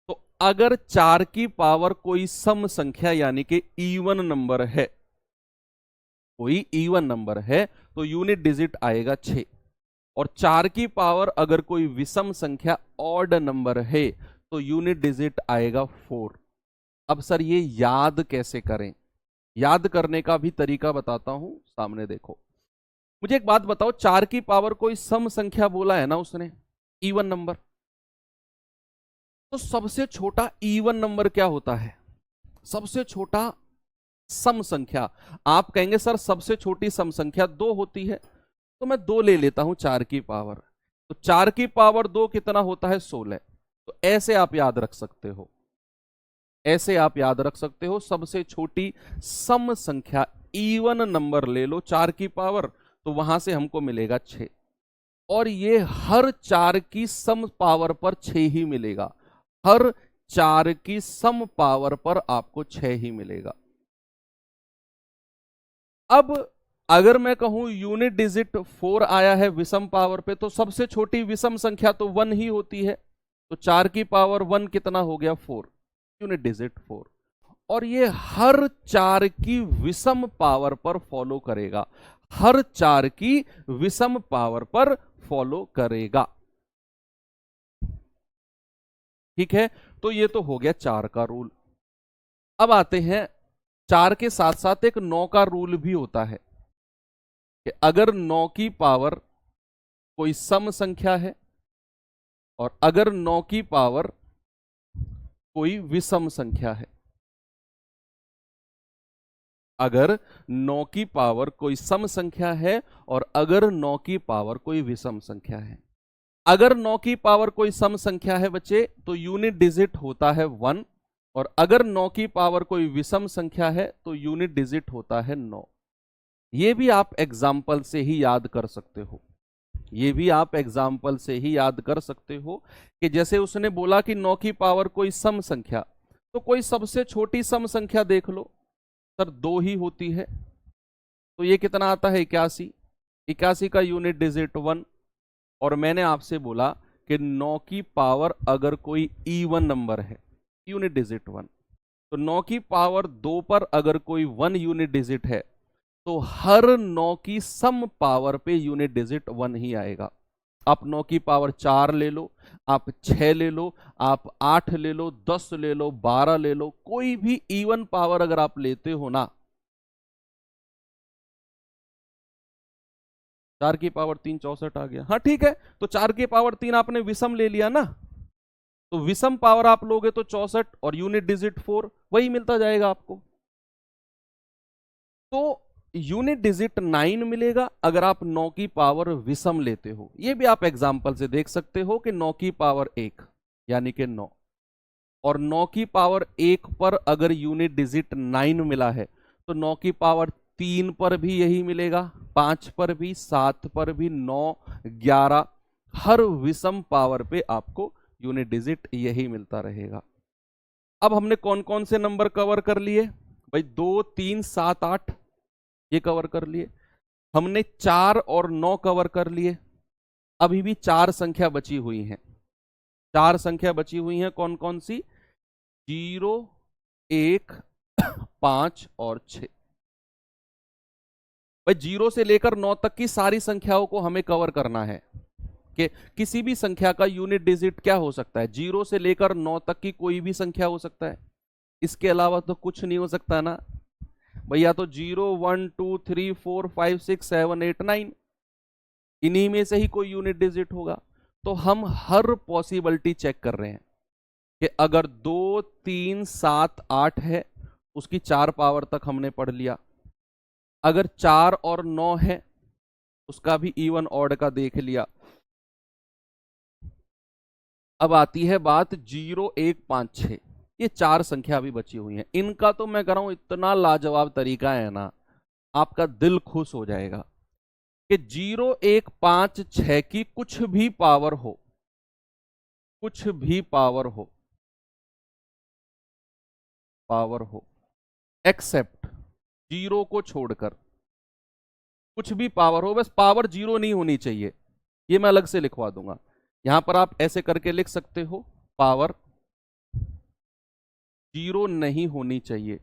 तो अगर 4 की पावर कोई सम संख्या यानी कि इवन नंबर है, कोई इवन नंबर है, तो यूनिट डिजिट आएगा 6। और 4 की पावर अगर कोई विषम संख्या ऑड नंबर है तो यूनिट डिजिट आएगा 4। अब सर ये याद कैसे करें, याद करने का भी तरीका बताता हूं, सामने देखो। मुझे एक बात बताओ, 4 की पावर कोई सम संख्या बोला है ना उसने, इवन नंबर, तो सबसे छोटा इवन नंबर क्या होता है, सबसे छोटा सम संख्या। आप कहेंगे सर सबसे छोटी सम संख्या 2 होती है, तो मैं 2 ले लेता हूं 4 की पावर, तो 4 की पावर 2 कितना होता है 16। तो ऐसे आप याद रख सकते हो, ऐसे आप याद रख सकते हो, सबसे छोटी सम संख्या इवन नंबर ले लो 4 की पावर, तो वहां से हमको मिलेगा 6। और ये हर 4 की सम पावर पर 6 ही मिलेगा, हर 4 की सम पावर पर आपको 6 ही मिलेगा। अब अगर मैं कहूं यूनिट डिजिट 4 आया है विषम पावर पे, तो सबसे छोटी विषम संख्या तो 1 ही होती है, तो 4 की पावर 1 कितना हो गया 4, यूनिट डिजिट 4। और ये हर 4 की विषम पावर पर फॉलो करेगा, हर 4 की विषम पावर पर फॉलो करेगा। ठीक है, तो ये तो हो गया 4 का रूल। अब आते हैं 4 के साथ साथ एक 9 का रूल भी होता है कि अगर 9 की पावर कोई सम संख्या है और अगर 9 की पावर कोई विषम संख्या है, अगर 9 की पावर कोई सम संख्या है और अगर 9 की पावर कोई विषम संख्या है। अगर 9 की पावर कोई सम संख्या है बच्चे तो यूनिट डिजिट होता है 1, और अगर 9 की पावर कोई विषम संख्या है तो यूनिट डिजिट होता है 9। ये भी आप एग्जाम्पल से ही याद कर सकते हो, ये भी आप एग्जाम्पल से ही याद कर सकते हो कि जैसे उसने बोला कि 9 की पावर कोई सम संख्या, तो कोई सबसे छोटी सम संख्या देख लो सर, 2 ही होती है, तो ये कितना आता है 81। 81 का यूनिट डिजिट 1। और मैंने आपसे बोला कि 9 की पावर अगर कोई इवन नंबर है, यूनिट डिजिट 1, तो 9 की पावर 2 पर अगर कोई 1 यूनिट डिजिट है तो हर 9 की सम पावर पे यूनिट डिजिट 1 ही आएगा। आप 9 की पावर 4 ले लो, आप 6 ले लो, आप 8 ले लो, 10 ले लो, 12 ले लो, कोई भी इवन पावर अगर आप लेते हो ना, 4 की पावर 3 64 आ गया। हाँ ठीक है, तो 4 की पावर 3 आपने विषम ले लिया ना, तो विषम पावर आप लोगे तो 64 और यूनिट डिजिट 4 वही मिलता जाएगा आपको। तो यूनिट डिजिट 9 मिलेगा अगर आप 9 की पावर विषम लेते हो। ये भी आप एग्जाम्पल से देख सकते हो कि 9 की पावर 1 यानी कि 9, और 9 की पावर 1 पर अगर यूनिट डिजिट 9 मिला है तो 9 की पावर 3 पर भी यही मिलेगा, 5 पर भी, 7 पर भी, 9, 11, हर विषम पावर पे आपको यूनिट डिजिट यही मिलता रहेगा। अब हमने कौन कौन से नंबर कवर कर लिए भाई, 2, 3, 7, 8 ये कवर कर लिए। हमने 4 और 9 कवर कर लिए। अभी भी 4 संख्या बची हुई हैं, 4 संख्या बची हुई हैं, कौन कौन सी? 0, 1, 5 और 6। भाई 0 से लेकर 9 तक की सारी संख्याओं को हमें कवर करना है कि किसी भी संख्या का यूनिट डिजिट क्या हो सकता है, 0 से लेकर 9 तक की कोई भी संख्या हो सकता है, इसके अलावा तो कुछ नहीं हो सकता ना भैया। तो 0, 1, 2, 3, 4, 5, 6, 7, 8, 9 इन्हीं में से ही कोई यूनिट डिजिट होगा। तो हम हर पॉसिबिलिटी चेक कर रहे हैं कि अगर 2, 3, 7, 8 है उसकी 4 पावर तक हमने पढ़ लिया, अगर 4 और 9 है उसका भी इवन ऑड का देख लिया। अब आती है बात 0, 1, 5, 6, ये 4 संख्या अभी बची हुई हैं। इनका तो मैं कह रहा हूं इतना लाजवाब तरीका है ना, आपका दिल खुश हो जाएगा कि 0, 1, 5, 6 की कुछ भी पावर हो, कुछ भी पावर हो एक्सेप्ट 0 को छोड़कर, कुछ भी पावर हो, बस पावर 0 नहीं होनी चाहिए, ये मैं अलग से लिखवा दूंगा। यहां पर आप ऐसे करके लिख सकते हो, पावर 0 नहीं होनी चाहिए,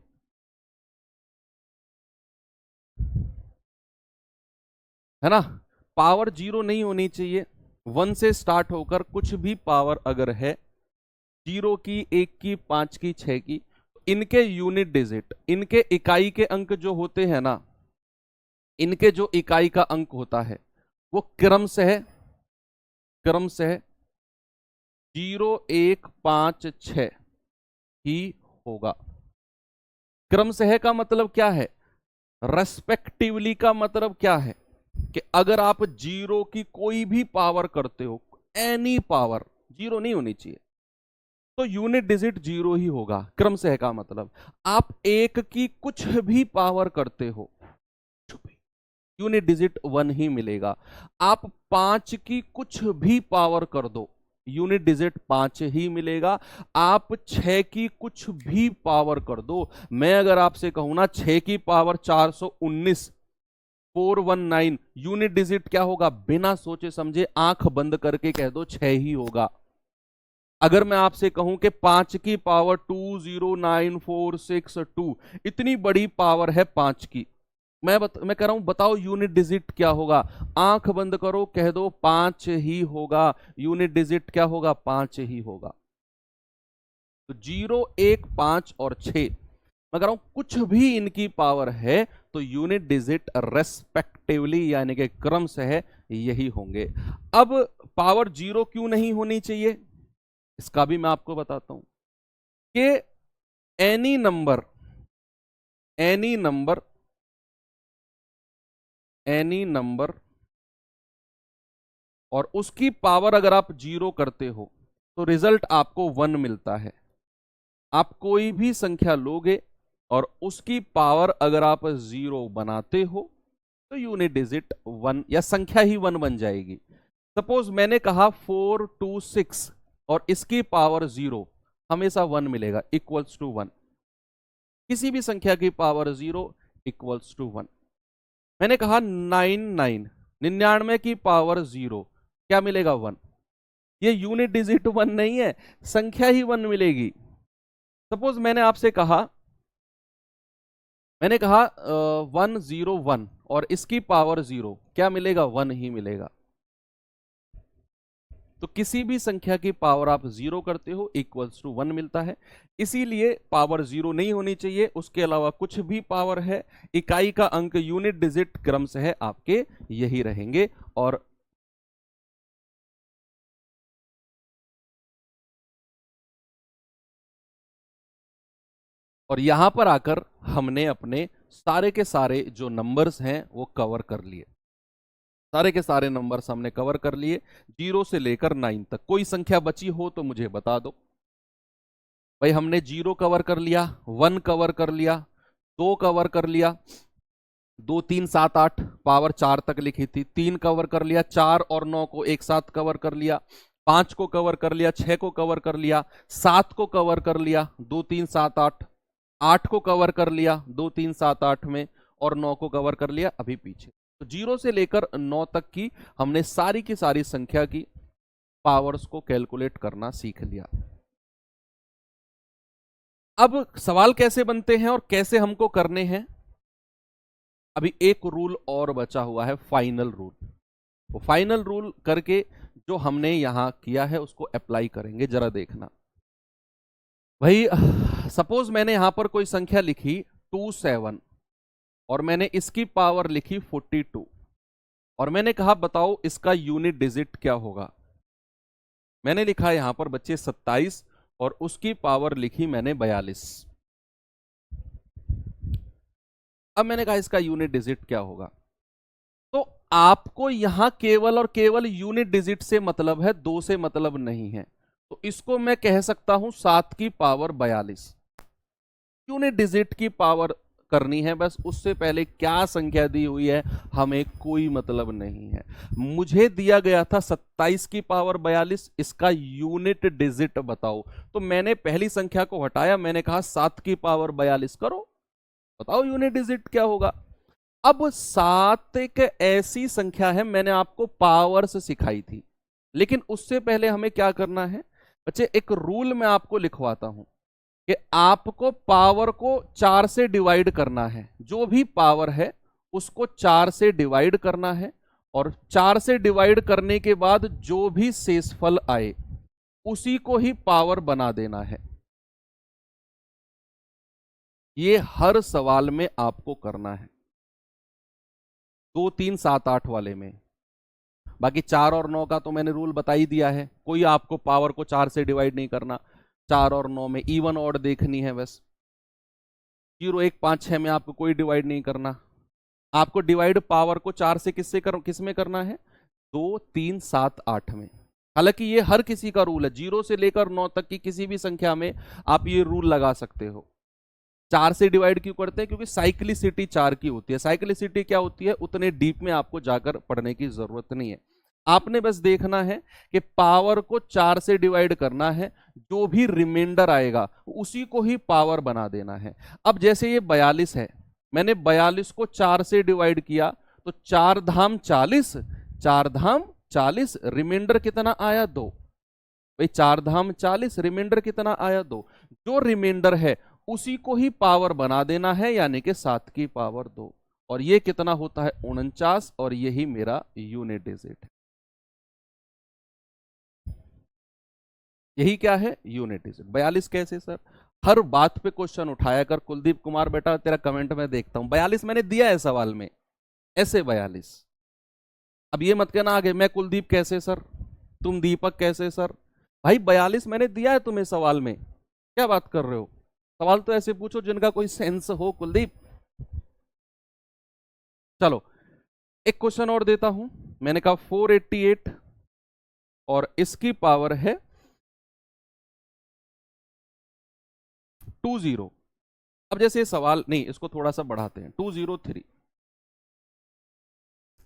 है ना, पावर 0 नहीं होनी चाहिए। 1 से स्टार्ट होकर कुछ भी पावर अगर है, 0 की, 1 की, 5 की, 6 की, इनके यूनिट डिजिट, इनके इकाई के अंक जो होते हैं ना, इनके जो इकाई का अंक होता है वो क्रम से है, 0, 1, 5, 6 ही होगा। क्रम से है का मतलब क्या है, रेस्पेक्टिवली का मतलब क्या है कि अगर आप 0 की कोई भी पावर करते हो, एनी पावर 0 नहीं होनी चाहिए, तो यूनिट डिजिट 0 ही होगा। क्रम से है का मतलब आप 1 की कुछ भी पावर करते हो, यूनिट डिजिट 1 ही मिलेगा। आप 5 की कुछ भी पावर कर दो, यूनिट डिजिट 5 ही मिलेगा। आप 6 की कुछ भी पावर कर दो, मैं अगर आपसे कहूं ना 6 की पावर 419 419, यूनिट डिजिट क्या होगा, बिना सोचे समझे आंख बंद करके कह दो 6 ही होगा। अगर मैं आपसे कहूं कि 5 की पावर 209462, इतनी बड़ी पावर है 5 की, मैं कह रहा हूं बताओ यूनिट डिजिट क्या होगा, आंख बंद करो कह दो 5 ही होगा। यूनिट डिजिट क्या होगा, 5 ही होगा। तो 0 1 5 और 6, मैं कह रहा हूं कुछ भी इनकी पावर है तो यूनिट डिजिट रेस्पेक्टिवली यानी कि क्रम से है यही होंगे। अब पावर 0 क्यों नहीं होनी चाहिए, इसका भी मैं आपको बताता हूं कि any number any number any number और उसकी पावर अगर आप 0 करते हो तो रिजल्ट आपको 1 मिलता है। आप कोई भी संख्या लोगे और उसकी पावर अगर आप 0 बनाते हो तो यूनिट डिजिट 1 या संख्या ही 1 बन जाएगी। सपोज मैंने कहा 426 और इसकी पावर 0, हमेशा 1 मिलेगा, इक्वल्स टू 1। किसी भी संख्या की पावर 0 इक्वल्स टू 1। मैंने कहा 99 की पावर 0, क्या मिलेगा, 1। ये यूनिट डिजिट 1 नहीं है, संख्या ही 1 मिलेगी। सपोज मैंने आपसे कहा 101 और इसकी पावर 0, क्या मिलेगा, 1 ही मिलेगा। तो किसी भी संख्या की पावर आप 0 करते हो इक्वल्स टू 1 मिलता है, इसीलिए पावर 0 नहीं होनी चाहिए। उसके अलावा कुछ भी पावर है, इकाई का अंक यूनिट डिजिट क्रम से है आपके यही रहेंगे। और यहां पर आकर हमने अपने सारे के सारे जो नंबर्स हैं वो कवर कर लिए। सारे के सारे नंबर्स हमने कवर कर लिए 0 से लेकर 9 तक। कोई संख्या बची हो तो मुझे बता दो। भाई हमने 0 कवर कर लिया, 1 कवर कर लिया, 2 कवर कर लिया, 2 3 7 8 पावर 4 तक लिखी थी, 3 कवर कर लिया, 4 और 9 को एक साथ कवर कर लिया, 5 को कवर कर लिया, 6 को कवर कर लिया, 7 को कवर कर लिया 2 3 7 8, 8 को कवर कर लिया 2 3 7 8 में, और 9 को कवर कर लिया अभी पीछे। तो 0 से लेकर 9 तक की हमने सारी की सारी संख्या की पावर्स को कैलकुलेट करना सीख लिया। अब सवाल कैसे बनते हैं और कैसे हमको करने हैं, अभी एक रूल और बचा हुआ है, फाइनल रूल। वो फाइनल रूल करके जो हमने यहां किया है उसको अप्लाई करेंगे, जरा देखना। भाई सपोज मैंने यहां पर कोई संख्या लिखी 27 और मैंने इसकी पावर लिखी 42 और मैंने कहा बताओ इसका यूनिट डिजिट क्या होगा। मैंने लिखा यहां पर बच्चे 27 और उसकी पावर लिखी मैंने 42। अब मैंने कहा इसका यूनिट डिजिट क्या होगा। तो आपको यहां केवल और केवल यूनिट डिजिट से मतलब है, 2 से मतलब नहीं है। तो इसको मैं कह सकता हूं 7 की पावर 42। यूनिट डिजिट की पावर करनी है, बस उससे पहले क्या संख्या दी हुई है हमें कोई मतलब नहीं है। मुझे दिया गया था 27 की पावर 42, इसका यूनिट डिजिट बताओ। तो मैंने पहली संख्या को हटाया, मैंने कहा 7 की पावर 42 करो, बताओ यूनिट डिजिट क्या होगा। अब 7 एक ऐसी संख्या है, मैंने आपको पावर से सिखाई थी, लेकिन उससे पहले हमें क्या करना है बच्चे, एक रूल मैं आपको लिखवाता हूं कि आपको पावर को 4 से डिवाइड करना है। जो भी पावर है उसको 4 से डिवाइड करना है, और 4 से डिवाइड करने के बाद जो भी शेषफल आए उसी को ही पावर बना देना है। ये हर सवाल में आपको करना है, 2 3 7 8 वाले में। बाकी 4 और 9 का तो मैंने रूल बता ही दिया है, कोई आपको पावर को 4 से डिवाइड नहीं करना। 4 और 9 में इवन ऑड देखनी है बस। 0 1 5 6 में आपको कोई डिवाइड नहीं करना। आपको डिवाइड पावर को 4 से किस में करना है, 2 3 7 8 में। हालांकि ये हर किसी का रूल है, 0 से लेकर 9 तक की किसी भी संख्या में आप ये रूल लगा सकते हो। 4 से डिवाइड क्यों करते हैं, क्योंकि साइक्लिसिटी 4 की होती है। साइक्लिसिटी क्या होती है, उतने डीप में आपको जाकर पढ़ने की जरूरत नहीं है। आपने बस देखना है कि पावर को 4 से डिवाइड करना है, जो भी रिमाइंडर आएगा उसी को ही पावर बना देना है। अब जैसे ये 42 है, मैंने 42 को 4 से डिवाइड किया तो 4 धाम 40, 4 धाम 40, रिमाइंडर कितना आया 2। भाई 4 धाम 40, रिमाइंडर कितना आया 2। जो रिमाइंडर है उसी को ही पावर बना देना है, यानी कि 7 की पावर 2। और ये कितना होता है 49, और यही मेरा यूनिट डिजिट है। यही क्या है यूनिट डिजिट। 42 कैसे सर? हर बात पे क्वेश्चन उठाया कर कुलदीप कुमार बेटा, तेरा कमेंट में देखता हूं। 42 मैंने दिया है सवाल में, ऐसे 42। अब ये मत कहना आगे मैं कुलदीप कैसे सर, तुम दीपक कैसे सर। भाई 42 मैंने दिया है तुम्हें सवाल में, क्या बात कर रहे हो? सवाल तो ऐसे पूछो जिनका कोई सेंस हो कुलदीप। चलो एक क्वेश्चन और देता हूं। मैंने कहा 488 और इसकी पावर है 20। अब जैसे ये सवाल नहीं, इसको थोड़ा सा बढ़ाते हैं, 203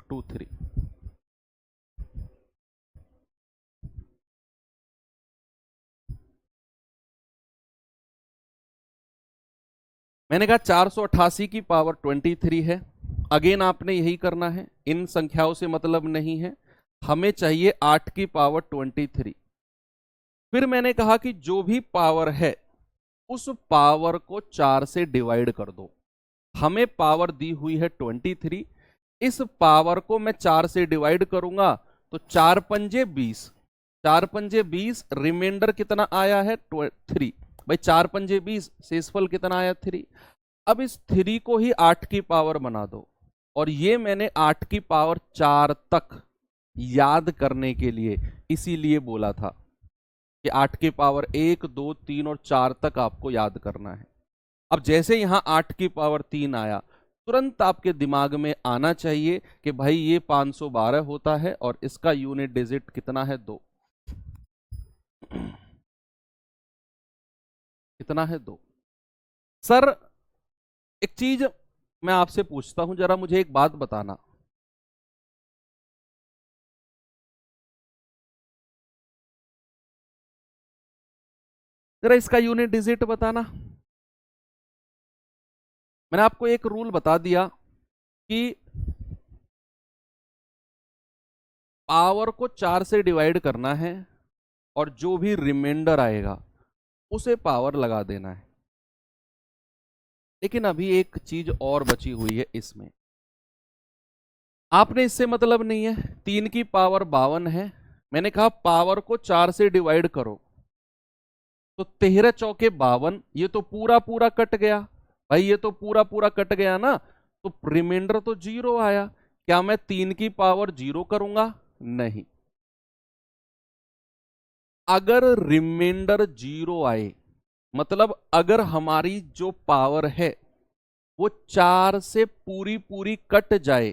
23। मैंने कहा 488 की पावर 23 है। अगेन आपने यही करना है, इन संख्याओं से मतलब नहीं है, हमें चाहिए 8 की पावर 23। फिर मैंने कहा कि जो भी पावर है उस पावर को 4 से डिवाइड कर दो। हमें पावर दी हुई है 23, इस पावर को मैं 4 से डिवाइड करूंगा तो 4 पंजे 20, 4 पंजे 20, रिमाइंडर कितना आया है 3। भाई 4 पंजे 20, शेषफल कितना आया 3। अब इस 3 को ही 8 की पावर बना दो, और ये मैंने 8 की पावर 4 तक याद करने के लिए इसीलिए बोला था कि 8 की पावर 1 2 3 और 4 तक आपको याद करना है। अब जैसे यहां 8 की पावर 3 आया, तुरंत आपके दिमाग में आना चाहिए कि भाई ये 512 होता है और इसका यूनिट डिजिट कितना है 2। कितना है 2। सर एक चीज मैं आपसे पूछता हूं, जरा मुझे एक बात बताना। जरा इसका यूनिट डिजिट बताना। मैंने आपको एक रूल बता दिया कि पावर को 4 से डिवाइड करना है और जो भी रिमाइंडर आएगा उसे पावर लगा देना है। लेकिन अभी एक चीज और बची हुई है इसमें, आपने इससे मतलब नहीं है। 3 की पावर 52 है, मैंने कहा पावर को 4 से डिवाइड करो तो 13 चौके 52, ये तो पूरा पूरा कट गया। भाई ये तो पूरा पूरा कट गया ना, तो रिमाइंडर तो 0 आया। क्या मैं 3 की पावर 0 करूंगा? नहीं। अगर रिमाइंडर 0 आए, मतलब अगर हमारी जो पावर है वो 4 से पूरी पूरी कट जाए,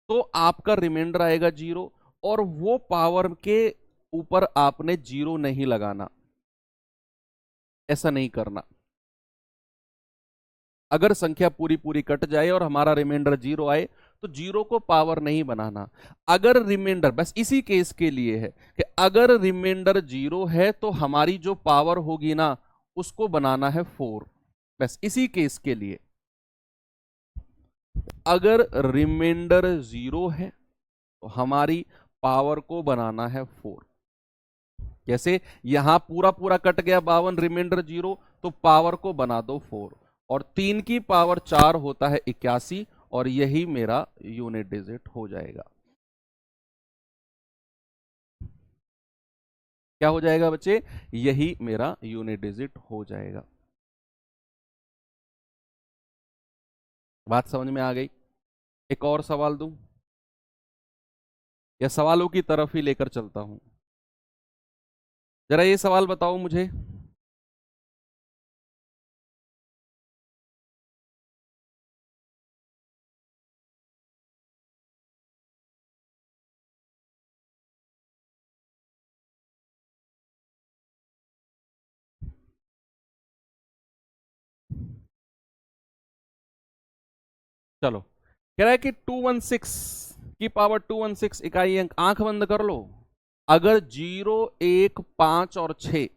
तो आपका रिमाइंडर आएगा 0, और वो पावर के ऊपर आपने 0 नहीं लगाना, ऐसा नहीं करना। अगर संख्या पूरी पूरी कट जाए और हमारा रिमाइंडर 0 आए तो 0 को पावर नहीं बनाना। अगर रिमाइंडर, बस इसी केस के लिए है कि अगर रिमाइंडर 0 है तो हमारी जो पावर होगी ना उसको बनाना है 4, बस इसी केस के लिए। अगर रिमाइंडर 0 है तो हमारी पावर को बनाना है 4। जैसे यहां पूरा पूरा कट गया 52, रिमाइंडर 0, तो पावर को बना दो 4, और 3 की पावर 4 होता है 81, और यही मेरा यूनिट डिजिट हो जाएगा। क्या हो जाएगा बच्चे? यही मेरा यूनिट डिजिट हो जाएगा। बात समझ में आ गई? एक और सवाल दूं या सवालों की तरफ ही लेकर चलता हूं? जरा ये सवाल बताओ मुझे। चलो, कह रहा है कि 216 की पावर 216 इकाई अंक। आंख बंद कर लो, अगर 0, 1, 5 और 6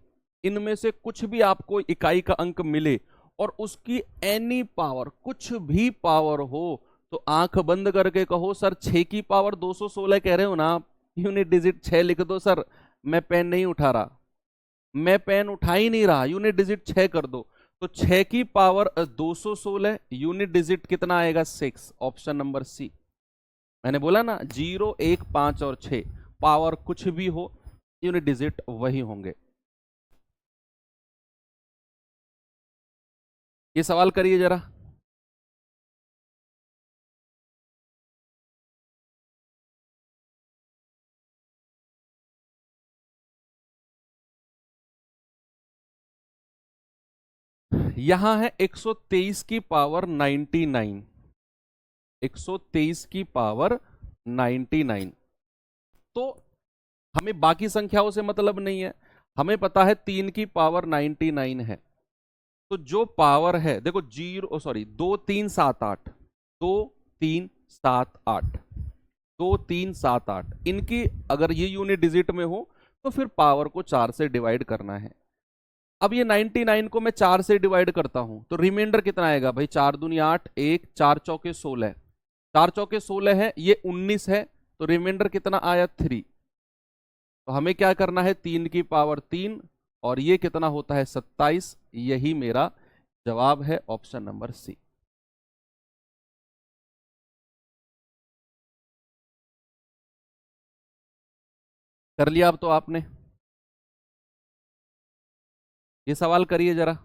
इनमें से कुछ भी आपको इकाई का अंक मिले और उसकी एनी पावर, कुछ भी पावर हो, तो आंख बंद करके कहो सर 6 की पावर 216 कह रहे हो ना आप, यूनिट डिजिट 6 लिख दो सर। मैं पेन नहीं उठा रहा, मैं पेन उठा ही नहीं रहा, यूनिट डिजिट 6 कर दो। तो 6 की पावर 216, यूनिट डिजिट कितना आएगा 6, ऑप्शन नंबर सी। मैंने बोला ना 0, 1, 5 और 6 पावर कुछ भी हो, यूनिट डिजिट वही होंगे। ये सवाल करिए जरा। यहां है 123 की पावर 99, 123 की पावर 99। तो हमें बाकी संख्याओं से मतलब नहीं है, हमें पता है 3 की पावर 99 है। तो जो पावर है देखो 2 3 7 8, 2 3 7 8, 2 3 7 8, इनकी अगर ये यूनिट डिजिट में हो तो फिर पावर को 4 से डिवाइड करना है। अब ये 99 को मैं 4 से डिवाइड करता हूं तो रिमाइंडर कितना आएगा भाई, 4 दूनी 8, 1 4 चौके 16, 4 चौके 16 है, ये 19 है, तो रिमाइंडर कितना आया 3। तो हमें क्या करना है, 3 की पावर 3 और ये कितना होता है 27। यही मेरा जवाब है, ऑप्शन नंबर सी। कर लिया अब तो आपने। ये सवाल करिए जरा।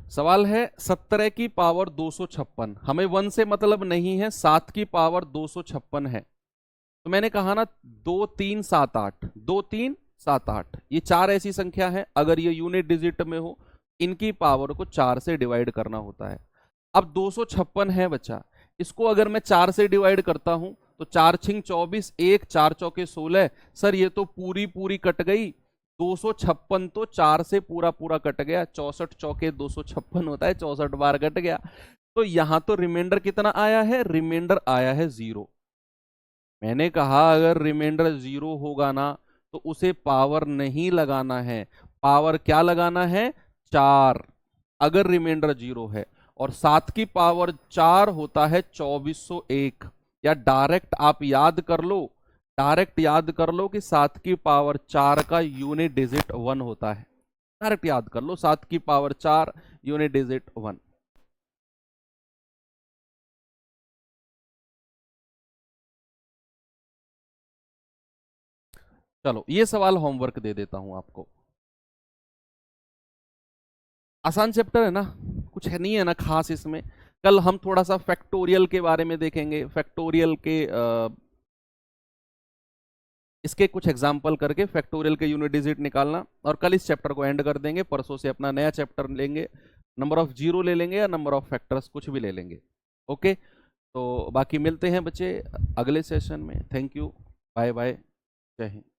सवाल है 17 की पावर 256, हमें 1 से मतलब नहीं है, 7 की पावर 256 है। तो मैंने कहा ना 2 3 7 8, 2 3 7 8, ये चार ऐसी संख्या है, अगर ये यूनिट डिजिट में हो इनकी पावर को 4 से डिवाइड करना होता है। अब 256 है बच्चा, इसको अगर मैं 4 से डिवाइड करता हूं तो 4 छिंग 24, 1 4 चौके 16, सर ये तो पूरी पूरी कट गई। 256 तो 4 से पूरा पूरा कट गया, 64 चौके 256 होता है, 64 बार कट गया। तो यहां तो रिमाइंडर कितना आया है, रिमाइंडर आया है 0। मैंने कहा अगर रिमाइंडर 0 होगा ना तो उसे पावर नहीं लगाना है, पावर क्या लगाना है 4, अगर रिमाइंडर 0 है। और 7 की पावर 4 होता है 2401, या डायरेक्ट आप याद कर लो, डायरेक्ट याद कर लो कि 7 की पावर 4 का यूनिट डिजिट 1 होता है। डायरेक्ट याद कर लो 7 की पावर 4 यूनिट डिजिट 1। चलो ये सवाल होमवर्क दे देता हूं आपको, आसान चैप्टर है ना, कुछ है नहीं है ना खास इसमें। कल हम थोड़ा सा फैक्टोरियल के बारे में देखेंगे, फैक्टोरियल के इसके कुछ एग्जाम्पल करके फैक्टोरियल के यूनिट डिजिट निकालना, और कल इस चैप्टर को एंड कर देंगे। परसों से अपना नया चैप्टर लेंगे, नंबर ऑफ जीरो ले लेंगे या नंबर ऑफ फैक्टर्स, कुछ भी ले लेंगे। ओके, तो बाकी मिलते हैं बच्चे अगले सेशन में। थैंक यू, बाय बाय, जय हिंद।